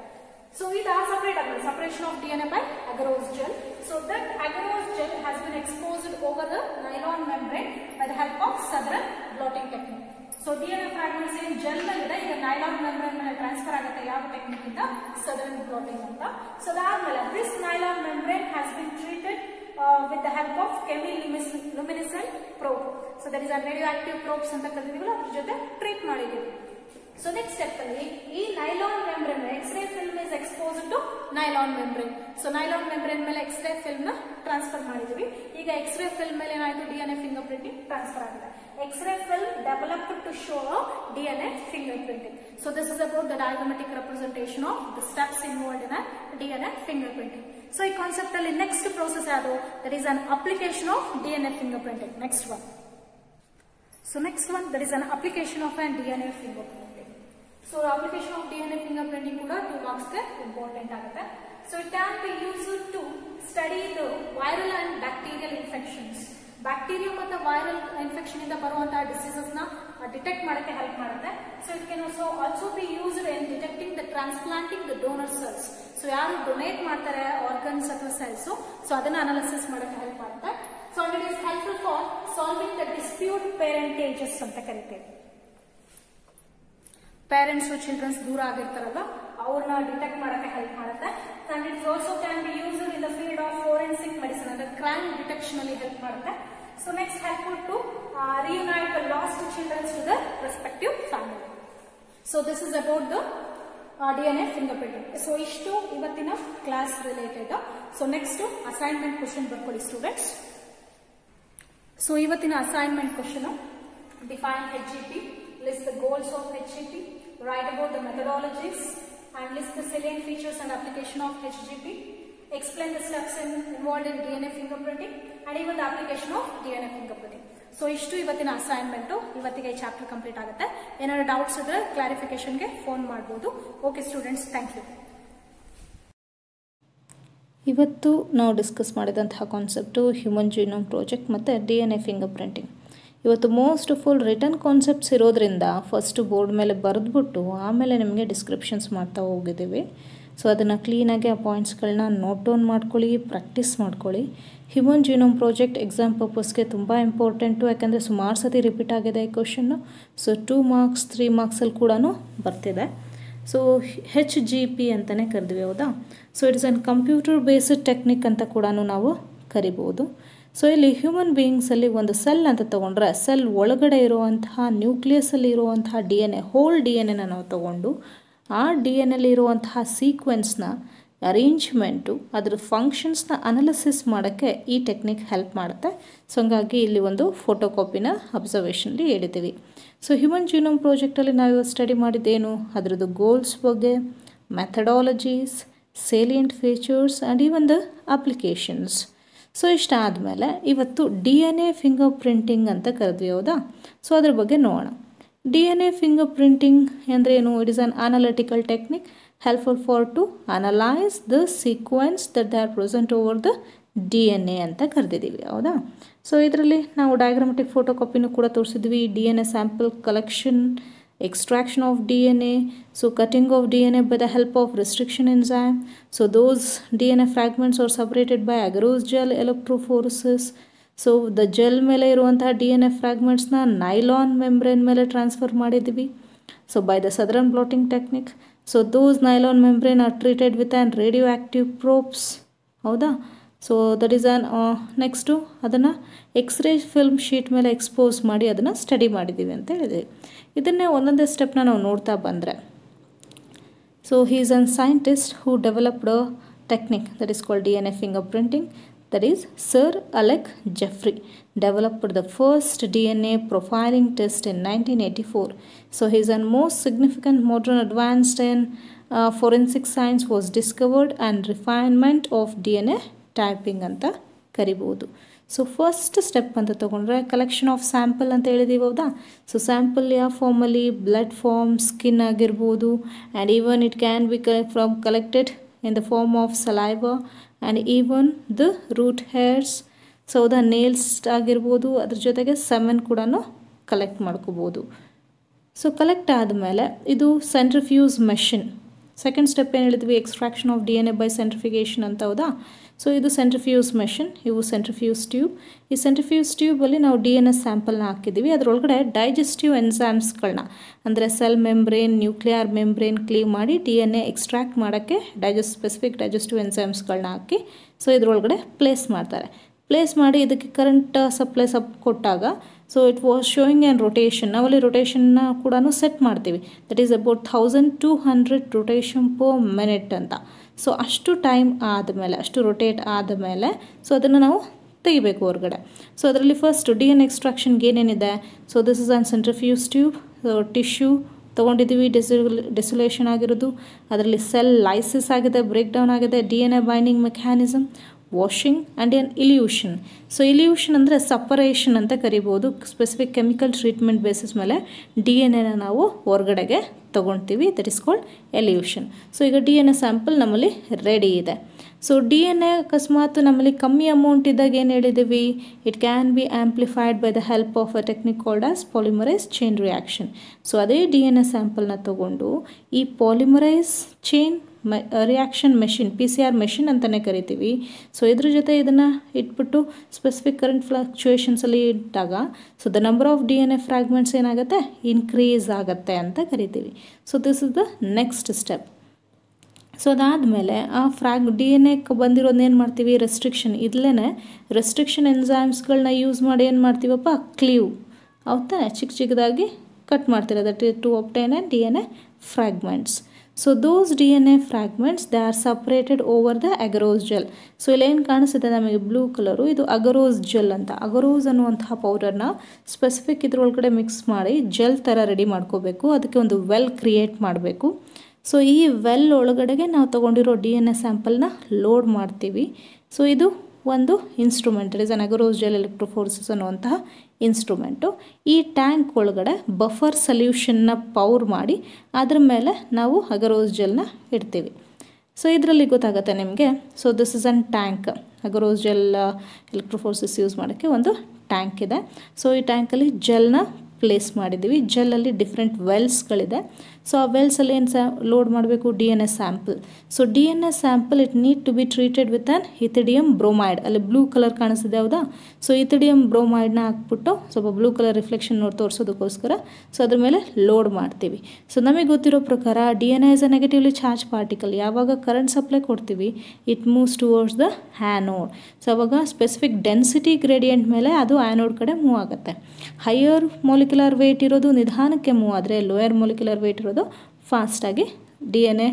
ಸೊ ಇದು ಸಪರೇಟ್ ಆಗುತ್ತೆ. Separation of DNA by agarose gel. So that agarose gel has been exposed over the nylon membrane by the help of southern blotting technique. So DNA fragments ಏನ್ gel ಮೇಲೆ ಇದೆ ಈಗ nylon membrane ಮೇಲೆ transfer ಆಗುತ್ತೆ. ಯಾವ technique ಇಂದ? Southern batting ಅಂತ. So ಅದಾದ್ಮೇಲೆ this nylon membrane has bin treated with the help of chemiluminescent probe. So there is a radioactive probes ಅಂತ ಕರೀತೀವಲ್ಲ, ಅದ್ರ ಜೊತೆ ಟ್ರೀಟ್ ಮಾಡಿದೀವಿ. ಸೊ ನೆಕ್ಸ್ಟ್ ಸ್ಟೆಪ್ ಅಲ್ಲಿ ಈ nylon membrane X ray film is exposed to nylon membrane. So nylon membrane ಮೇಲೆ X ray film ನ transfer ಮಾಡಿದೀವಿ. ಈಗ ಎಕ್ಸ್ರೇ ಫಿಲ್ಮ್ ಮೇಲೆ ಏನಾಯ್ತು? DNA ಫಿಂಗರ್ ಪ್ರಿಂಟಿಂಗ್ ಟ್ರಾನ್ಸ್ಫರ್ ಆಗಿದೆ. X-ray film developed to show DNA fingerprinting. So this is about the diagrammatic representation of the steps involved in a DNA fingerprinting. So ಈ concept ಅಲ್ಲಿ next process ಯಾವುದು? that is an application of DNA fingerprinting. Next one. So next one, that is an application of an DNA fingerprinting. So application of DNA fingerprinting ಕೂಡ 2 marks ಗೆ important ಆಗುತ್ತೆ. So it can be used to study the viral and bacterial infections. Bacteria ಮತ್ತು viral infection ಇಂದ ಬರುವಂತಹ diseases ನ detect ಮಾಡಕ್ಕೆ help ಮಾಡುತ್ತೆ. So it can also be used in detecting the transplanting the donor cells. So ಯಾರು donate ಮಾಡ್ತಾರೆ organs ಅಥವಾ cells, so ಅದನ್ನ ಅನಾಲಿಸಿಸ್ ಮಾಡಕ್ಕೆ ಹೆಲ್ಪ್ ಮಾಡುತ್ತೆ. So it is helpful for solving the dispute parentages ಅಂತ ಕರಿತೇವೆ. ಪೇರೆಂಟ್ಸ್ ಚಿಲ್ಡ್ರನ್ಸ್ ದೂರ ಆಗಿರ್ತಾರಲ್ಲ ಅವ್ರನ್ನ ಡಿಟೆಕ್ಟ್ ಮಾಡಕ್ಕೆ ಹೆಲ್ಪ್ ಮಾಡುತ್ತೆ. And it also can be used in the field of forensic medicine, ಅಂದ್ರೆ ಕ್ರೈಮ್ ಡಿಟೆಕ್ಷನ್ ಅಲ್ಲಿ ಹೆಲ್ಪ್ ಮಾಡುತ್ತೆ. So next helpful to reunite the lost children to the respective family. So this is about the DNA fingerprinting. So ishtu ivattina class related. So next assignment question barkoli students. So ivattina assignment question, define HGP, list the goals of HGP, write about the methodologies and list the salient features and application of HGP, explain the steps involved in DNA fingerprinting and even the application of DNA fingerprinting. So ಇಷ್ಟು ಇವತ್ತಿನ assignment. ಇವತ್ತಿಗೆ ಈ chapter complete ಆಗುತ್ತೆ. ಏನಾದ್ರು doubts ಇದ್ರೆ ಕ್ಲಾರಿಫಿಕೇಶನ್ಗೆ phone ಮಾಡಬಹುದು. Okay students, thank you. ಇವತ್ತು ನಾವು ಡಿಸ್ಕಸ್ ಮಾಡಿದಂತಹ ಕಾನ್ಸೆಪ್ಟು ಹ್ಯೂಮನ್ ಜೀನೋಮ್ ಪ್ರಾಜೆಕ್ಟ್ ಮತ್ತು DNA ಫಿಂಗರ್ ಪ್ರಿಂಟಿಂಗ್. ಇವತ್ತು most of all return concepts ಇರೋದ್ರಿಂದ ಫಸ್ಟು ಬೋರ್ಡ್ ಮೇಲೆ ಬರೆದ್ಬಿಟ್ಟು ಆಮೇಲೆ ನಿಮಗೆ ಡಿಸ್ಕ್ರಿಪ್ಷನ್ಸ್ ಮಾಡ್ತಾ ಹೋಗಿದ್ದೀವಿ. ಸೊ ಅದನ್ನು ಕ್ಲೀನಾಗಿ ಆ ಪಾಯಿಂಟ್ಸ್ಗಳನ್ನ ನೋಟ್ ಡೌನ್ ಮಾಡ್ಕೊಳ್ಳಿ, ಪ್ರಾಕ್ಟೀಸ್ ಮಾಡ್ಕೊಳ್ಳಿ. ಹ್ಯೂಮನ್ ಜೀನೋಮ್ ಪ್ರಾಜೆಕ್ಟ್ ಎಕ್ಸಾಮ್ ಪರ್ಪಸ್ಗೆ ತುಂಬ ಇಂಪಾರ್ಟೆಂಟು, ಯಾಕೆಂದರೆ ಸುಮಾರು ಸತಿ ರಿಪೀಟ್ ಆಗಿದೆ ಈ ಕ್ವಶನ್ನು. ಸೊ 2 ಮಾರ್ಕ್ಸ್ 3 ಮಾರ್ಕ್ಸಲ್ಲಿ ಕೂಡ ಬರ್ತಿದೆ. ಸೊ HGP ಅಂತಲೇ ಕರೆದ್ವಿ, ಹೌದಾ? So it is an computer based technique ಅಂತ ಕೂಡ ನಾವು ಕರಿಬೋದು. ಸೊ ಇಲ್ಲಿ ಹ್ಯೂಮನ್ ಬೀಯಿಂಗ್ಸಲ್ಲಿ ಒಂದು ಸೆಲ್ ಅಂತ ತೊಗೊಂಡ್ರೆ ಸೆಲ್ ಒಳಗಡೆ ಇರುವಂತಹ ನ್ಯೂಕ್ಲಿಯಸಲ್ಲಿ ಇರುವಂತಹ DNA, ಹೋಲ್ DNA ನಾವು ತೊಗೊಂಡು ಆ DNA ಇರುವಂತಹ ಸೀಕ್ವೆನ್ಸ್ನ ಅರೇಂಜ್ಮೆಂಟು, ಅದರ ಫಂಕ್ಷನ್ಸ್ನ ಅನಾಲಿಸಿಸ್ ಮಾಡೋಕ್ಕೆ ಈ ಟೆಕ್ನಿಕ್ ಹೆಲ್ಪ್ ಮಾಡುತ್ತೆ. ಸೊ ಹಂಗಾಗಿ ಇಲ್ಲಿ ಒಂದು ಫೋಟೋ ಕಾಪಿನ ಅಬ್ಸರ್ವೇಷನ್ಲಿ ಹೇಳಿದ್ದೀವಿ. ಸೊ ಹ್ಯೂಮನ್ ಜೀನೋಮ್ ಪ್ರಾಜೆಕ್ಟಲ್ಲಿ ನಾವು ಸ್ಟಡಿ ಮಾಡಿದ್ದೇನು, ಅದರದ್ದು ಗೋಲ್ಸ್ ಬಗ್ಗೆ, methodologies, salient features and even the applications. So ಇಷ್ಟಾದಮೇಲೆ ಇವತ್ತು DNA ಫಿಂಗರ್ ಪ್ರಿಂಟಿಂಗ್ ಅಂತ ಕರೆದ್ವಿ, ಹೌದಾ? ಸೊ ಅದ್ರ ಬಗ್ಗೆ ನೋಡೋಣ. DNA ಫಿಂಗರ್ ಪ್ರಿಂಟಿಂಗ್ ಅಂದರೆ ಏನು? It is an analytical technique helpful for to analyze the sequence that they are present over the DNA ಅಂತ ಕರೆದಿದ್ದೀವಿ, ಹೌದಾ? ಸೊ ಇದರಲ್ಲಿ ನಾವು ಡಯಾಗ್ರಾಮೆಟಿಕ್ ಫೋಟೋ ಕಾಪಿನೂ ಕೂಡ ತೋರಿಸಿದ್ವಿ. DNA sample collection, extraction of DNA, so cutting of DNA by the help of restriction enzyme. So those DNA fragments are separated by agarose gel electrophoresis. So the gel ಮೇಲೆ ಇರುವಂತಹ DNA ಫ್ರಾಗ್ಮೆಂಟ್ಸ್ನ nylon membrane ಮೇಲೆ transfer ಮಾಡಿದ್ವಿ. So by the Southern blotting technique. So those nylon membrane are treated with an radioactive probes, ಹೌದಾ? So that is an next ಅದನ್ನು x ray film sheet ಮೇಲೆ expose ಮಾಡಿ ಅದನ್ನು ಸ್ಟಡಿ ಮಾಡಿದ್ದೀವಿ ಅಂತ ಹೇಳಿದ್ವಿ. ಇದನ್ನೇ ಒಂದೊಂದೇ ಸ್ಟೆಪ್ನ ನಾವು ನೋಡ್ತಾ ಬಂದರೆ, so he is an scientist who developed a technique that is called DNA finger printing. That is Sir Alec Jeffrey developed the first DNA profiling test in 1984. So his most significant modern advanced in forensic science was discovered and refinement of DNA typing ಅಂತ ಕರಿಬಹುದು. So first step ಅಂತ ತೊಗೊಂಡ್ರೆ collection of sample ಅಂತ ಹೇಳಿದೀವಿ, ಹೌದಾ? So sample ಯಾವ ಫಾರ್ಮಲ್ಲಿ, blood form, skin ಆಗಿರ್ಬೋದು, and even it can B collected in the form of saliva and even the root hairs. So the nails ಆಗಿರ್ಬೋದು, ಅದ್ರ ಜೊತೆಗೆ ಸೆಮೆನ್ ಕೂಡ ಕಲೆಕ್ಟ್ ಮಾಡ್ಕೋಬೋದು. ಸೊ ಕಲೆಕ್ಟ್ ಆದಮೇಲೆ ಇದು ಸೆಂಟ್ರಿಫ್ಯೂಸ್ ಮೆಷಿನ್. ಸೆಕೆಂಡ್ ಸ್ಟೆಪ್ ಏನು ಹೇಳಿದ್ವಿ, ಎಕ್ಸ್ಟ್ರಾಕ್ಷನ್ ಆಫ್ DNA ಬೈ ಸೆಂಟ್ರಿಫಿಕೇಷನ್ ಅಂತ, ಹೌದಾ? ಸೊ ಇದು ಸೆಂಟ್ರಿಫ್ಯೂಸ್ ಮೆಷಿನ್, ಇವು ಸೆಂಟ್ರಿಫ್ಯೂಸ್ ಟ್ಯೂಬ್. ಈ ಸೆಂಟ್ರಿಫ್ಯೂಸ್ ಟ್ಯೂಬಲ್ಲಿ ನಾವು DNA ಸ್ಯಾಂಪಲ್ನ ಹಾಕಿದ್ದೀವಿ. ಅದರೊಳಗಡೆ ಡೈಜೆಸ್ಟಿವ್ ಎನ್ಸೈಮ್ಸ್ಗಳನ್ನ ಅಂದರೆ cell membrane, nuclear membrane cleave ಮಾಡಿ DNA ಎಕ್ಸ್ಟ್ರಾಕ್ಟ್ ಮಾಡೋಕ್ಕೆ ಸ್ಪೆಸಿಫಿಕ್ ಡೈಜೆಸ್ಟಿವ್ ಎನ್ಸೈಮ್ಸ್ಗಳನ್ನ ಹಾಕಿ ಸೊ ಇದರೊಳಗಡೆ ಪ್ಲೇಸ್ ಮಾಡ್ತಾರೆ. ಪ್ಲೇಸ್ ಮಾಡಿ ಇದಕ್ಕೆ ಕರೆಂಟ್ ಸಪ್ಲೈ ಕೊಟ್ಟಾಗ so it was showing an rotation. ನಾವಲ್ಲಿ ರೊಟೇಷನ್ನ ಕೂಡ ಸೆಟ್ ಮಾಡ್ತೀವಿ. That is about 1200 rotation per minute ಅಂತ. ಸೊ ಅಷ್ಟು ಟೈಮ್ ಆದಮೇಲೆ, ಅಷ್ಟು ರೊಟೇಟ್ ಆದಮೇಲೆ ಸೊ ಅದನ್ನು ನಾವು ತೆಗಿಬೇಕು ಹೊರಗಡೆ. ಸೊ ಅದರಲ್ಲಿ ಫಸ್ಟ್ DNA ಎಕ್ಸ್ಟ್ರಾಕ್ಷನ್ಗೆ ಏನೇನಿದೆ, so this is an centrifuge tube. Tissue ತೊಗೊಂಡಿದ್ದೀವಿ, ಡೆಸಿಲೇಷನ್ ಆಗಿರೋದು, ಅದರಲ್ಲಿ ಸೆಲ್ ಲೈಸಿಸ್ ಆಗಿದೆ, ಬ್ರೇಕ್ ಡೌನ್ ಆಗಿದೆ, DNA binding mechanism, washing and an elution. So elution ಅಂದರೆ ಸಪರೇಷನ್ ಅಂತ ಕರಿಬೋದು. ಸ್ಪೆಸಿಫಿಕ್ ಕೆಮಿಕಲ್ ಟ್ರೀಟ್ಮೆಂಟ್ ಬೇಸಿಸ್ ಮೇಲೆ DNA ನಾವು ಹೊರಗಡೆಗೆ ತೊಗೊಳ್ತೀವಿ. That is called elution. So ಈಗ DNA ಸ್ಯಾಂಪಲ್ ನಮ್ಮಲ್ಲಿ ರೆಡಿ ಇದೆ. ಸೊ DNA ಅಕಸ್ಮಾತ್ ನಮ್ಮಲ್ಲಿ ಕಮ್ಮಿ ಅಮೌಂಟ್ ಇದ್ದಾಗ ಏನು ಹೇಳಿದ್ದೀವಿ, it can be amplified by the help of a technique called as polymerise chain reaction. So ಅದೇ DNA ಸ್ಯಾಂಪಲ್ನ ತೊಗೊಂಡು ಈ polymerise chain reaction machine, PCR machine ಅಂತಲೇ ಕರಿತೀವಿ. ಸೊ ಇದ್ರ ಜೊತೆ ಇದನ್ನು ಇಟ್ಬಿಟ್ಟು ಸ್ಪೆಸಿಫಿಕ್ ಕರೆಂಟ್ ಫ್ಲಕ್ಚುಯೇಷನ್ಸಲ್ಲಿ ಇಟ್ಟಾಗ so the number of DNA fragments ಏನಾಗುತ್ತೆ, ಇನ್ಕ್ರೀಸ್ ಆಗುತ್ತೆ ಅಂತ ಕರಿತೀವಿ. So this is the next step. So ಅದಾದಮೇಲೆ ಆ DNA ಬಂದಿರೋದನ್ನ ಏನು ಮಾಡ್ತೀವಿ, ರೆಸ್ಟ್ರಿಕ್ಷನ್, ಇಲ್ಲೇ ರೆಸ್ಟ್ರಿಕ್ಷನ್ ಎನ್ಸೈಮ್ಸ್ಗಳನ್ನ ಯೂಸ್ ಮಾಡಿ ಏನು ಮಾಡ್ತೀವಪ್ಪ, ಕ್ಲೀವ್ ಹೌದಾ, ಚಿಕ್ಕ ಚಿಕ್ಕದಾಗಿ ಕಟ್ ಮಾಡ್ತೀರ that to obtain and DNA fragments. So those DNA fragments they are separated over the agarose gel. So ಇಲ್ಲೇನು ಕಾಣಿಸುತ್ತೆ ನಮಗೆ ಬ್ಲೂ ಕಲರು, ಇದು ಅಗರೋಸ್ ಜೆಲ್ ಅಂತ. ಅಗರೋಸ್ ಅನ್ನುವಂತಹ ಪೌಡರ್ನ ಸ್ಪೆಸಿಫಿಕ್ ಇದ್ರೊಳಗಡೆ ಮಿಕ್ಸ್ ಮಾಡಿ ಜೆಲ್ ಥರ ರೆಡಿ ಮಾಡ್ಕೋಬೇಕು. ಅದಕ್ಕೆ ಒಂದು ವೆಲ್ ಕ್ರಿಯೇಟ್ ಮಾಡಬೇಕು. ಸೊ ಈ ವೆಲ್ ಒಳಗಡೆಗೆ ನಾವು ತೊಗೊಂಡಿರೋ DNA ಸ್ಯಾಂಪಲ್ನ ಲೋಡ್ ಮಾಡ್ತೀವಿ. ಸೊ ಇದು ಒಂದು instrument, it is an agarose gel electrophoresis ಅನ್ನುವಂತಹ ಇನ್ಸ್ಟ್ರೂಮೆಂಟು. ಈ ಟ್ಯಾಂಕ್ ಒಳಗಡೆ ಬಫರ್ ಸೊಲ್ಯೂಷನ್ನ ಪೌರ್ ಮಾಡಿ ಅದ್ರ ಮೇಲೆ ನಾವು ಅಗರೋಸ್ ಜೆಲ್ನ ಇಡ್ತೀವಿ. ಸೊ ಇದರಲ್ಲಿ ಗೊತ್ತಾಗುತ್ತೆ ನಿಮಗೆ. So this is an tank. Agarose gel electrophoresis use ಮಾಡೋಕ್ಕೆ ಒಂದು ಟ್ಯಾಂಕ್ ಇದೆ. ಸೊ ಈ ಟ್ಯಾಂಕಲ್ಲಿ ಜೆಲ್ನ ಪ್ಲೇಸ್ ಮಾಡಿದ್ದೀವಿ. ಜೆಲ್ಲಲ್ಲಿ ಡಿಫ್ರೆಂಟ್ ವೆಲ್ಸ್ಗಳಿದೆ. ಸೊ ಆ ವೆಲ್ಸಲ್ಲಿ ಏನು ಲೋಡ್ ಮಾಡಬೇಕು, DNA sample. So DNA sample it need to be treated with an ethidium bromide. ಅಲ್ಲಿ ಬ್ಲೂ ಕಲರ್ ಕಾಣಿಸ್ತಿದೆ ಹೌದಾ. ಸೊ ಇಥಿಡಿಯಮ್ ಬ್ರೋಮೈಡ್ನ ಹಾಕ್ಬಿಟ್ಟು ಸ್ವಲ್ಪ ಬ್ಲೂ ಕಲರ್ ರಿಫ್ಲೆಕ್ಷನ್ ನೋಡಿ ತೋರಿಸೋದಕ್ಕೋಸ್ಕರ ಸೊ ಅದ್ರ ಮೇಲೆ ಲೋಡ್ ಮಾಡ್ತೀವಿ. ಸೊ ನಮಗೆ ಗೊತ್ತಿರೋ ಪ್ರಕಾರ DNA is a negatively charge particle. ಯಾವಾಗ ಕರೆಂಟ್ ಸಪ್ಲೈ ಕೊಡ್ತೀವಿ it moves towards the anode. So ಅವಾಗ ಸ್ಪೆಸಿಫಿಕ್ ಡೆನ್ಸಿಟಿ ಗ್ರೇಡಿಯಂಟ್ ಮೇಲೆ ಅದು ಆ್ಯನೋಡ್ ಕಡೆ ಮೂವ್ ಆಗುತ್ತೆ. ಹೈಯರ್ ಮೊಲಿಕ್ಯುಲರ್ ವೇಟ್ ಇರೋದು ನಿಧಾನಕ್ಕೆ ಮೂವ್ ಆದರೆ ಲೋಯರ್ ಮೊಲಿಕ್ಯುಲರ್ ವೇಟ್ ಇರೋದು ಫಾಸ್ಟಾಗಿ DNA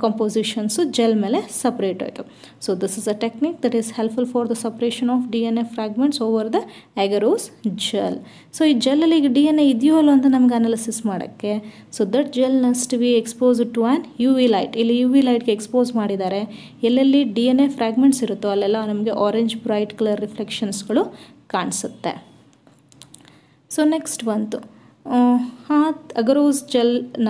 ಕಂಪೋಸಿಷನ್ಸು ಜೆಲ್ ಮೇಲೆ ಸಪ್ರೇಟ್ ಆಯಿತು. So this is a technique that is helpful for the separation of DNA fragments over the agarose gel. So ಈ ಜೆಲ್ಲಲ್ಲಿ ಈಗ DNA ಇದೆಯೋ ಅಲ್ಲೋ ಅಂತ ನಮ್ಗೆ ಅನಾಲಿಸಿಸ್ ಮಾಡೋಕ್ಕೆ so that gel must be expose to an UV light. ಇಲ್ಲಿ UV ಲೈಟ್ಗೆ ಎಕ್ಸ್ಪೋಸ್ ಮಾಡಿದ್ದಾರೆ. ಎಲ್ಲೆಲ್ಲಿ DNA ಫ್ರಾಗ್ಮೆಂಟ್ಸ್ ಇರುತ್ತೋ ಅಲ್ಲೆಲ್ಲ ನಮಗೆ ಆರೆಂಜ್ ಬ್ರೈಟ್ ಕಲರ್ ರಿಫ್ಲೆಕ್ಷನ್ಸ್ಗಳು ಕಾಣಿಸುತ್ತೆ. ಸೊ ನೆಕ್ಸ್ಟ್ ಬಂತು ಆ ಅಗರೋಸ್ ಜೆಲ್ನ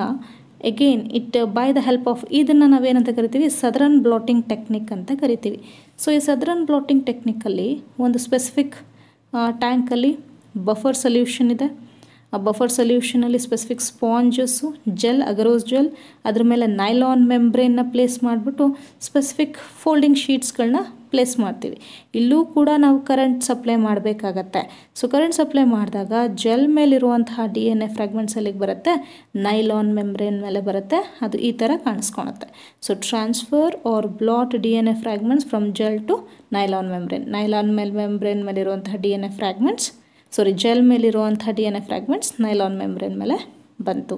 again it by the help of ಇದನ್ನು ನಾವೇನಂತ ಕರಿತೀವಿ, ಸದರನ್ ಬ್ಲಾಟಿಂಗ್ ಟೆಕ್ನಿಕ್ ಅಂತ ಕರಿತೀವಿ. ಸೊ ಈ ಸದರನ್ ಬ್ಲಾಟಿಂಗ್ ಟೆಕ್ನಿಕಲ್ಲಿ ಒಂದು ಸ್ಪೆಸಿಫಿಕ್ ಟ್ಯಾಂಕಲ್ಲಿ ಬಫರ್ ಸೊಲ್ಯೂಷನ್ ಇದೆ. ಆ ಬಫರ್ ಸೊಲ್ಯೂಷನಲ್ಲಿ specific sponges, gel, agarose gel, ಅದ್ರ ಮೇಲೆ ನೈಲಾನ್ ಮೆಂಬ್ರೇನ್ನ ಪ್ಲೇಸ್ ಮಾಡಿಬಿಟ್ಟು ಸ್ಪೆಸಿಫಿಕ್ ಫೋಲ್ಡಿಂಗ್ ಶೀಟ್ಸ್ಗಳನ್ನ ಪ್ಲೇಸ್ ಮಾಡ್ತೀವಿ. ಇಲ್ಲೂ ಕೂಡ ನಾವು ಕರೆಂಟ್ ಸಪ್ಲೈ ಮಾಡಬೇಕಾಗತ್ತೆ. ಸೊ ಕರೆಂಟ್ ಸಪ್ಲೈ ಮಾಡಿದಾಗ ಜೆಲ್ ಮೇಲಿರುವಂತಹ DNA ಫ್ರಾಗ್ಮೆಂಟ್ಸ್ ಎಲ್ಲಿಗೆ ಬರುತ್ತೆ, ನೈಲಾನ್ ಮೆಂಬ್ರೇನ್ ಮೇಲೆ ಬರುತ್ತೆ. ಅದು ಈ ಥರ ಕಾಣಿಸ್ಕೊಳುತ್ತೆ. So transfer or blot DNA fragments from gel to nylon membrane. Nylon membrane ಮೇಲಿರುವಂತಹ DNA ಫ್ರಾಗ್ಮೆಂಟ್ಸ್ ಜೆಲ್ ಮೇಲಿರುವಂಥ DNA ಫ್ರಾಗ್ಮೆಂಟ್ಸ್ ನೈಲಾನ್ ಮೆಂಬ್ರೇನ್ ಮೇಲೆ ಬಂತು.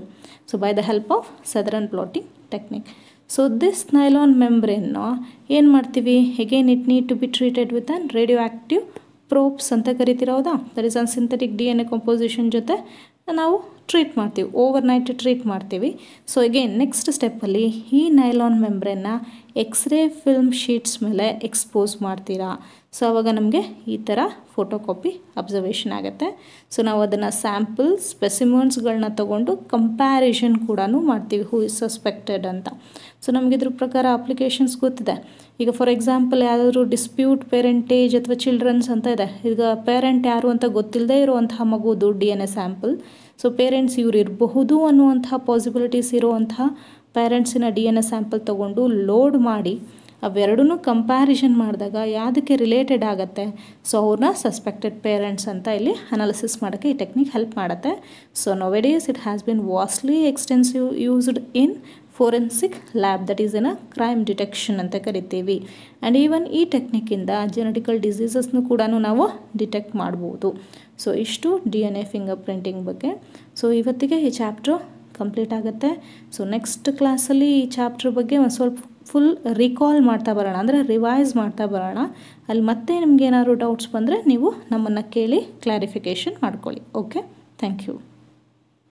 So by the help of southern blotting technique. So this nylon ಮೆಂಬ್ರೇನ್ನ ಏನು ಮಾಡ್ತೀವಿ, again it need to be treated with an radioactive probes ಅಂತ ಕರಿತಿರೋದಾ. That is an synthetic DNA composition ಜೊತೆ ನಾವು treat ಮಾಡ್ತೀವಿ, ಓವರ್ ನೈಟ್ ಟ್ರೀಟ್ ಮಾಡ್ತೀವಿ. So again next ಸ್ಟೆಪ್ಪಲ್ಲಿ ಈ ನೈಲಾನ್ ಮೆಂಬ್ರೇನ್ನ ಎಕ್ಸ್ರೇ ಫಿಲ್ಮ್ ಶೀಟ್ಸ್ ಮೇಲೆ ಎಕ್ಸ್ಪೋಸ್ ಮಾಡ್ತೀರಾ. ಸೊ ಆವಾಗ ನಮಗೆ ಈ ಥರ ಫೋಟೋಕಾಪಿ ಅಬ್ಸರ್ವೇಷನ್ ಆಗುತ್ತೆ. ಸೊ ನಾವು ಅದನ್ನು ಸ್ಯಾಂಪಲ್ ಸ್ಪೆಸಿಮನ್ಸ್ಗಳನ್ನ ತೊಗೊಂಡು ಕಂಪ್ಯಾರಿಷನ್ ಕೂಡ ಮಾಡ್ತೀವಿ, ಹೂ ಇಸ್ ಸಸ್ಪೆಕ್ಟೆಡ್ ಅಂತ. ಸೊ ನಮಗಿದ್ರ ಪ್ರಕಾರ ಅಪ್ಲಿಕೇಶನ್ಸ್ ಗೊತ್ತಿದೆ. ಈಗ ಫಾರ್ ಎಕ್ಸಾಂಪಲ್ ಯಾವುದಾದ್ರೂ ಡಿಸ್ಪ್ಯೂಟ್ ಪೇರೆಂಟೇಜ್ ಅಥವಾ ಚಿಲ್ಡ್ರನ್ಸ್ ಅಂತ ಇದೆ. ಈಗ ಪೇರೆಂಟ್ ಯಾರು ಅಂತ ಗೊತ್ತಿಲ್ಲದೆ ಇರುವಂತಹ ಮಗುದು DNA ಸ್ಯಾಂಪಲ್. ಸೊ ಪೇರೆಂಟ್ಸ್ ಇವ್ರು ಇರಬಹುದು ಅನ್ನುವಂತಹ ಪಾಸಿಬಿಲಿಟೀಸ್ ಇರುವಂತಹ ಪೇರೆಂಟ್ಸಿನ DNA ಸ್ಯಾಂಪಲ್ ತೊಗೊಂಡು ಲೋಡ್ ಮಾಡಿ ಅವೆರಡೂ ಕಂಪ್ಯಾರಿಷನ್ ಮಾಡಿದಾಗ ಯಾವುದಕ್ಕೆ ರಿಲೇಟೆಡ್ ಆಗುತ್ತೆ, ಸೊ ಅವ್ರನ್ನ ಸಸ್ಪೆಕ್ಟೆಡ್ ಪೇರೆಂಟ್ಸ್ ಅಂತ ಇಲ್ಲಿ ಅನಾಲಿಸಿಸ್ ಮಾಡೋಕ್ಕೆ ಈ ಟೆಕ್ನಿಕ್ ಹೆಲ್ಪ್ ಮಾಡುತ್ತೆ. So nowadays it has been vastly extensive used in forensic lab, that is in a crime detection ಅಂತ ಕರಿತೀವಿ. ಆ್ಯಂಡ್ ಈವನ್ ಈ ಟೆಕ್ನಿಕ್ಕಿಂದ ಜೆನೆಟಿಕಲ್ ಡಿಸೀಸಸ್ನು ಕೂಡ ನಾವು ಡಿಟೆಕ್ಟ್ ಮಾಡ್ಬೋದು. ಸೊ ಇಷ್ಟು DNA ಫಿಂಗರ್ ಪ್ರಿಂಟಿಂಗ್ ಬಗ್ಗೆ. ಸೊ ಇವತ್ತಿಗೆ ಈ ಚಾಪ್ಟ್ರು ಕಂಪ್ಲೀಟ್ ಆಗುತ್ತೆ. ಸೊ ನೆಕ್ಸ್ಟ್ ಕ್ಲಾಸಲ್ಲಿ ಈ ಚಾಪ್ಟ್ರ್ ಬಗ್ಗೆ ಒಂದು ಸ್ವಲ್ಪ ಫುಲ್ ರಿಕಾಲ್ ಮಾಡ್ತಾ ಬರೋಣ, ಅಂದರೆ ರಿವೈಸ್ ಮಾಡ್ತಾ ಬರೋಣ. ಅಲ್ಲಿ ಮತ್ತೆ ನಿಮ್ಗೆ ಏನಾದ್ರು ಡೌಟ್ಸ್ ಬಂದರೆ ನೀವು ನಮ್ಮನ್ನು ಕೇಳಿ ಕ್ಲಾರಿಫಿಕೇಷನ್ ಮಾಡ್ಕೊಳ್ಳಿ. Okay, thank you.